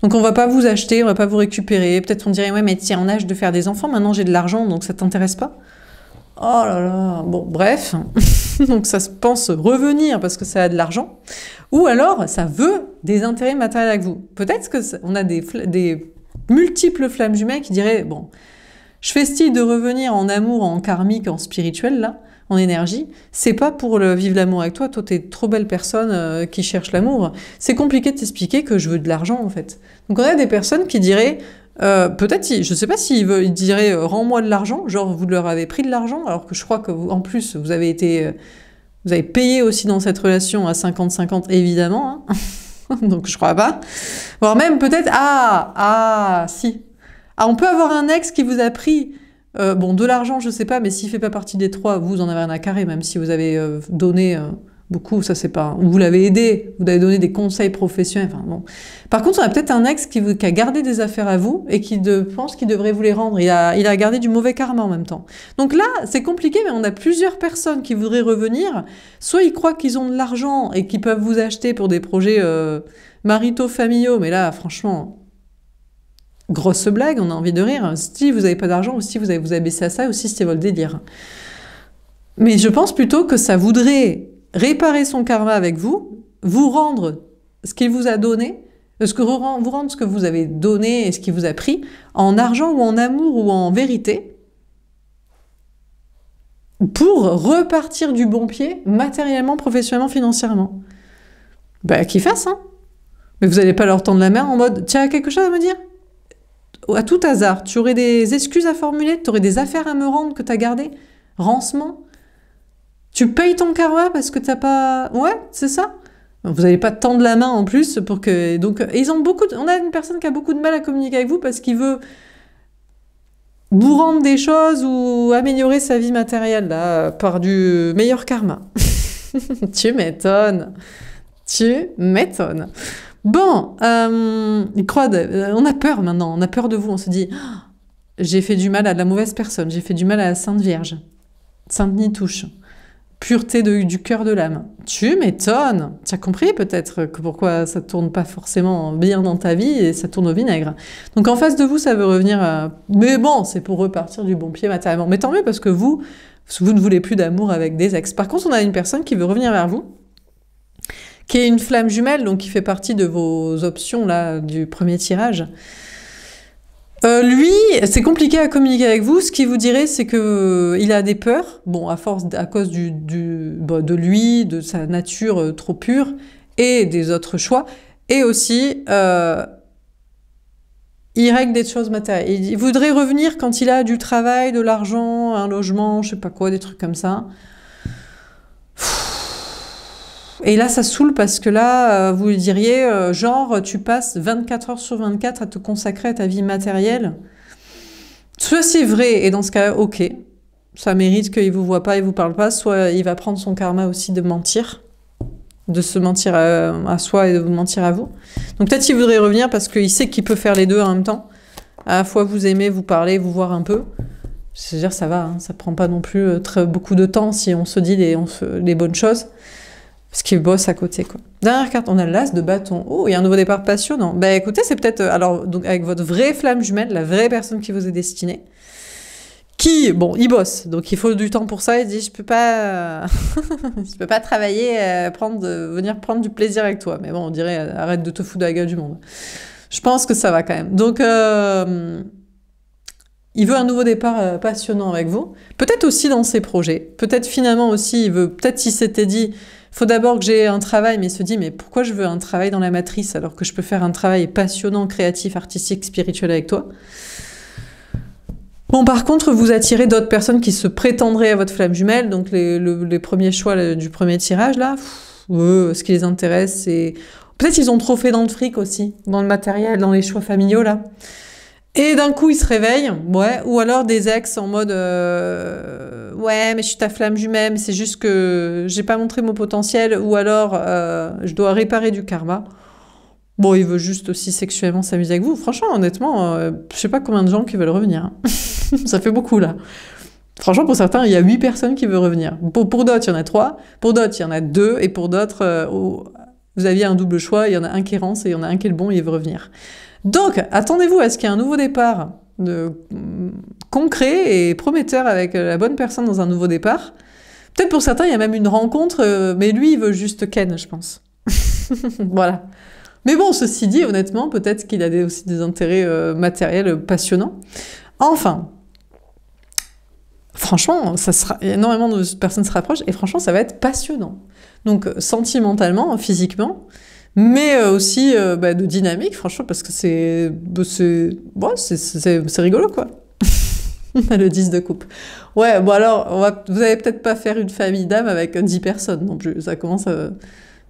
Donc on va pas vous acheter, on va pas vous récupérer. Peut-être on dirait, ouais, mais tiens, en âge de faire des enfants, maintenant j'ai de l'argent, donc ça t'intéresse pas? Oh là là, bon, bref. Donc ça se pense revenir parce que ça a de l'argent. Ou alors, ça veut des intérêts matériels avec vous. Peut-être qu'on a des multiples flammes jumelles qui diraient, bon, je fais style de revenir en amour, en karmique, en spirituel, là, en énergie. C'est pas pour vivre l'amour avec toi. Toi, t'es trop belle personne qui cherche l'amour. C'est compliqué de t'expliquer que je veux de l'argent, en fait. Donc on a des personnes qui diraient, Peut-être, je sais pas il dirait rends-moi de l'argent, genre vous leur avez pris de l'argent, alors que je crois que en plus vous avez été, vous avez payé aussi dans cette relation à 50-50 évidemment, hein. Donc je crois pas. Voire même peut-être, si. Ah, on peut avoir un ex qui vous a pris, bon, de l'argent, je sais pas, mais s'il fait pas partie des trois, vous en avez rien à carrer, même si vous avez donné beaucoup, ça c'est pas... Ou vous l'avez aidé, vous avez donné des conseils professionnels, enfin bon. Par contre, on a peut-être un ex qui a gardé des affaires à vous et qui pense qu'il devrait vous les rendre. Il a gardé du mauvais karma en même temps. Donc là, c'est compliqué, mais on a plusieurs personnes qui voudraient revenir. Soit ils croient qu'ils ont de l'argent et qu'ils peuvent vous acheter pour des projets maritaux, familiaux, mais là, franchement... Grosse blague, on a envie de rire. Si vous n'avez pas d'argent, ou si vous avez vous abaissé à ça, aussi c'était votre délire. Mais je pense plutôt que ça voudrait réparer son karma avec vous rendre ce qu'il vous a donné, vous rendre ce que vous avez donné et ce qu'il vous a pris, en argent ou en amour ou en vérité, pour repartir du bon pied, matériellement, professionnellement, financièrement. Bah, qu'ils fassent, hein. Mais vous n'allez pas leur tendre la main en mode « Tiens, quelque chose à me dire ?» À tout hasard, tu aurais des excuses à formuler, tu aurais des affaires à me rendre que tu as gardées, rancement. Tu payes ton karma parce que t'as pas... Ouais, c'est ça. Vous n'allez pas tendre la main en plus pour que... Donc, ils ont on a une personne qui a beaucoup de mal à communiquer avec vous parce qu'il veut vous rendre des choses ou améliorer sa vie matérielle là, par du meilleur karma. Tu m'étonnes. Tu m'étonnes. Bon, on a peur maintenant, on a peur de vous, on se dit j'ai fait du mal à de la mauvaise personne, j'ai fait du mal à la Sainte Vierge, Sainte Nitouche, pureté du cœur de l'âme. Tu m'étonnes. Tu as compris peut-être que pourquoi ça tourne pas forcément bien dans ta vie et ça tourne au vinaigre. Donc en face de vous, ça veut revenir à... Mais bon, c'est pour repartir du bon pied matériellement. Mais tant mieux parce que vous ne voulez plus d'amour avec des ex. Par contre, on a une personne qui veut revenir vers vous, qui est une flamme jumelle, donc qui fait partie de vos options là du premier tirage. Lui, c'est compliqué à communiquer avec vous. Ce qu'il vous dirait, c'est que il a des peurs, bon, à cause de lui, de sa nature trop pure, et des autres choix, et aussi, il règle des choses matérielles. Il voudrait revenir quand il a du travail, de l'argent, un logement, je sais pas quoi, des trucs comme ça. Et là, ça saoule parce que là, vous lui diriez, genre, tu passes 24 heures sur 24 à te consacrer à ta vie matérielle. Soit c'est vrai, et dans ce cas, ok, ça mérite qu'il vous voit pas, il vous parle pas, soit il va prendre son karma aussi de mentir, de se mentir à soi et de vous mentir à vous. Donc peut-être qu'il voudrait revenir parce qu'il sait qu'il peut faire les deux en même temps. À la fois vous aimer, vous parler, vous voir un peu. C'est-à-dire, ça va, hein, ça prend pas non plus beaucoup de temps si on se dit les bonnes choses. Parce qu'il bosse à côté, quoi. Dernière carte, on a l'as de bâton. Oh, il y a un nouveau départ passionnant. Ben écoutez, c'est peut-être... alors, donc, avec votre vraie flamme jumelle, la vraie personne qui vous est destinée, qui, bon, il bosse, donc il faut du temps pour ça, il dit, je peux pas... je peux pas travailler, venir prendre du plaisir avec toi. Mais bon, on dirait, arrête de te foutre de la gueule du monde. Je pense que ça va quand même. Donc, il veut un nouveau départ passionnant avec vous. Peut-être aussi dans ses projets. Peut-être finalement aussi, peut-être s'il s'était dit... Faut d'abord que j'ai un travail, mais il se dit, mais pourquoi je veux un travail dans la matrice alors que je peux faire un travail passionnant, créatif, artistique, spirituel avec toi? Bon, par contre, vous attirez d'autres personnes qui se prétendraient à votre flamme jumelle, donc les premiers choix du premier tirage, là, ce qui les intéresse, c'est... Peut-être qu'ils ont trop fait dans le fric aussi, dans le matériel, dans les choix familiaux, là. Et d'un coup, ils se réveillent, ouais, ou alors des ex en mode ouais, mais je suis ta flamme jumelle, mais c'est juste que j'ai pas montré mon potentiel, ou alors je dois réparer du karma. Bon, il veut juste aussi sexuellement s'amuser avec vous. Franchement, honnêtement, je sais pas combien de gens qui veulent revenir. Hein. Ça fait beaucoup, là. Franchement, pour certains, il y a 8 personnes qui veulent revenir. Pour d'autres, il y en a 3. Pour d'autres, il y en a 2. Et pour d'autres, vous aviez un double choix. Il y en a un qui rance et il y en a un qui est le bon et il veut revenir. Donc, attendez-vous à ce qu'il y ait un nouveau départ concret et prometteur avec la bonne personne dans un nouveau départ. Peut-être pour certains, il y a même une rencontre, mais lui, il veut juste ken, je pense. Voilà. Mais bon, ceci dit, honnêtement, peut-être qu'il a aussi des intérêts matériels passionnants. Enfin, franchement, énormément de personnes se rapprochent et franchement, ça va être passionnant. Donc, sentimentalement, physiquement, mais aussi de dynamique, franchement, parce que c'est rigolo, quoi. On a le 10 de coupe. Ouais, bon alors, vous allez peut-être pas faire une famille d'âmes avec 10 personnes non plus. Ça commence à...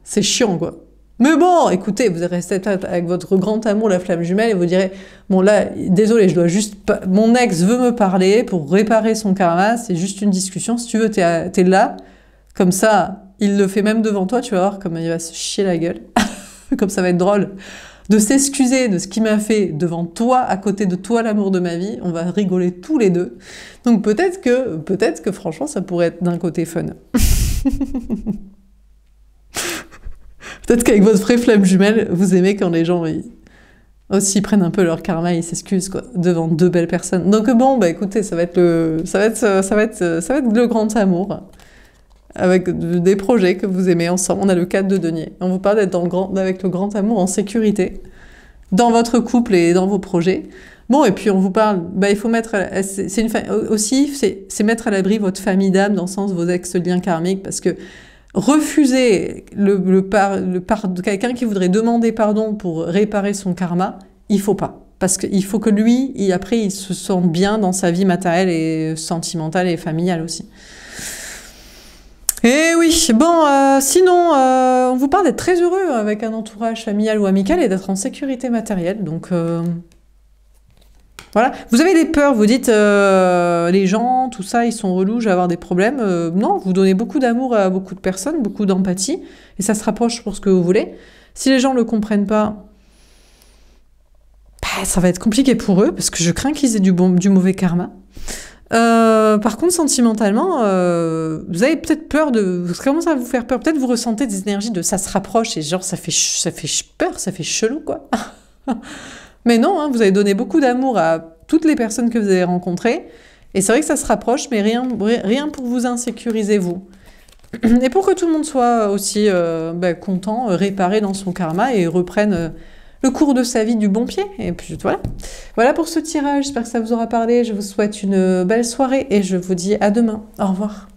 C'est chiant, quoi. Mais bon, écoutez, vous restez avec votre grand amour, la flamme jumelle, et vous direz, bon là, désolé, je dois juste... Mon ex veut me parler pour réparer son karma, c'est juste une discussion. Si tu veux, t'es là. Comme ça, il le fait même devant toi, tu vas voir comme il va se chier la gueule. Comme ça va être drôle. De s'excuser de ce qu'il m'a fait devant toi, à côté de toi, l'amour de ma vie. On va rigoler tous les deux. Donc peut-être que franchement, ça pourrait être d'un côté fun. Peut-être qu'avec votre vraie flamme jumelle, vous aimez quand les gens aussi prennent un peu leur karma, ils s'excusent quoi, devant deux belles personnes. Donc bon, écoutez, ça va être le grand amour. Avec des projets que vous aimez ensemble. On a le 4 de denier. On vous parle d'être avec le grand amour en sécurité dans votre couple et dans vos projets. Bon, et puis on vous parle, il faut mettre, c'est mettre à l'abri votre famille d'âme dans le sens de vos ex-liens karmiques, parce que refuser quelqu'un qui voudrait demander pardon pour réparer son karma, il faut pas. Parce qu'il faut que lui, après, il se sente bien dans sa vie matérielle et sentimentale et familiale aussi. Et oui, bon, sinon, on vous parle d'être très heureux avec un entourage familial ou amical et d'être en sécurité matérielle. Donc, voilà. Vous avez des peurs, vous dites, les gens, tout ça, ils sont relous, je vais avoir des problèmes. Non, vous donnez beaucoup d'amour à beaucoup de personnes, beaucoup d'empathie, et ça se rapproche pour ce que vous voulez. Si les gens ne le comprennent pas, ça va être compliqué pour eux, parce que je crains qu'ils aient du mauvais karma. Par contre, sentimentalement, vous avez peut-être peur ça commence à vous faire peur. Peut-être vous ressentez des énergies de ça se rapproche et genre ça fait peur, ça fait chelou, quoi. Mais non, hein, vous avez donné beaucoup d'amour à toutes les personnes que vous avez rencontrées. Et c'est vrai que ça se rapproche, mais rien pour vous insécuriser, vous. Et pour que tout le monde soit aussi content, réparé dans son karma et reprenne le cours de sa vie du bon pied. Et puis voilà. Voilà pour ce tirage. J'espère que ça vous aura parlé. Je vous souhaite une belle soirée et je vous dis à demain. Au revoir.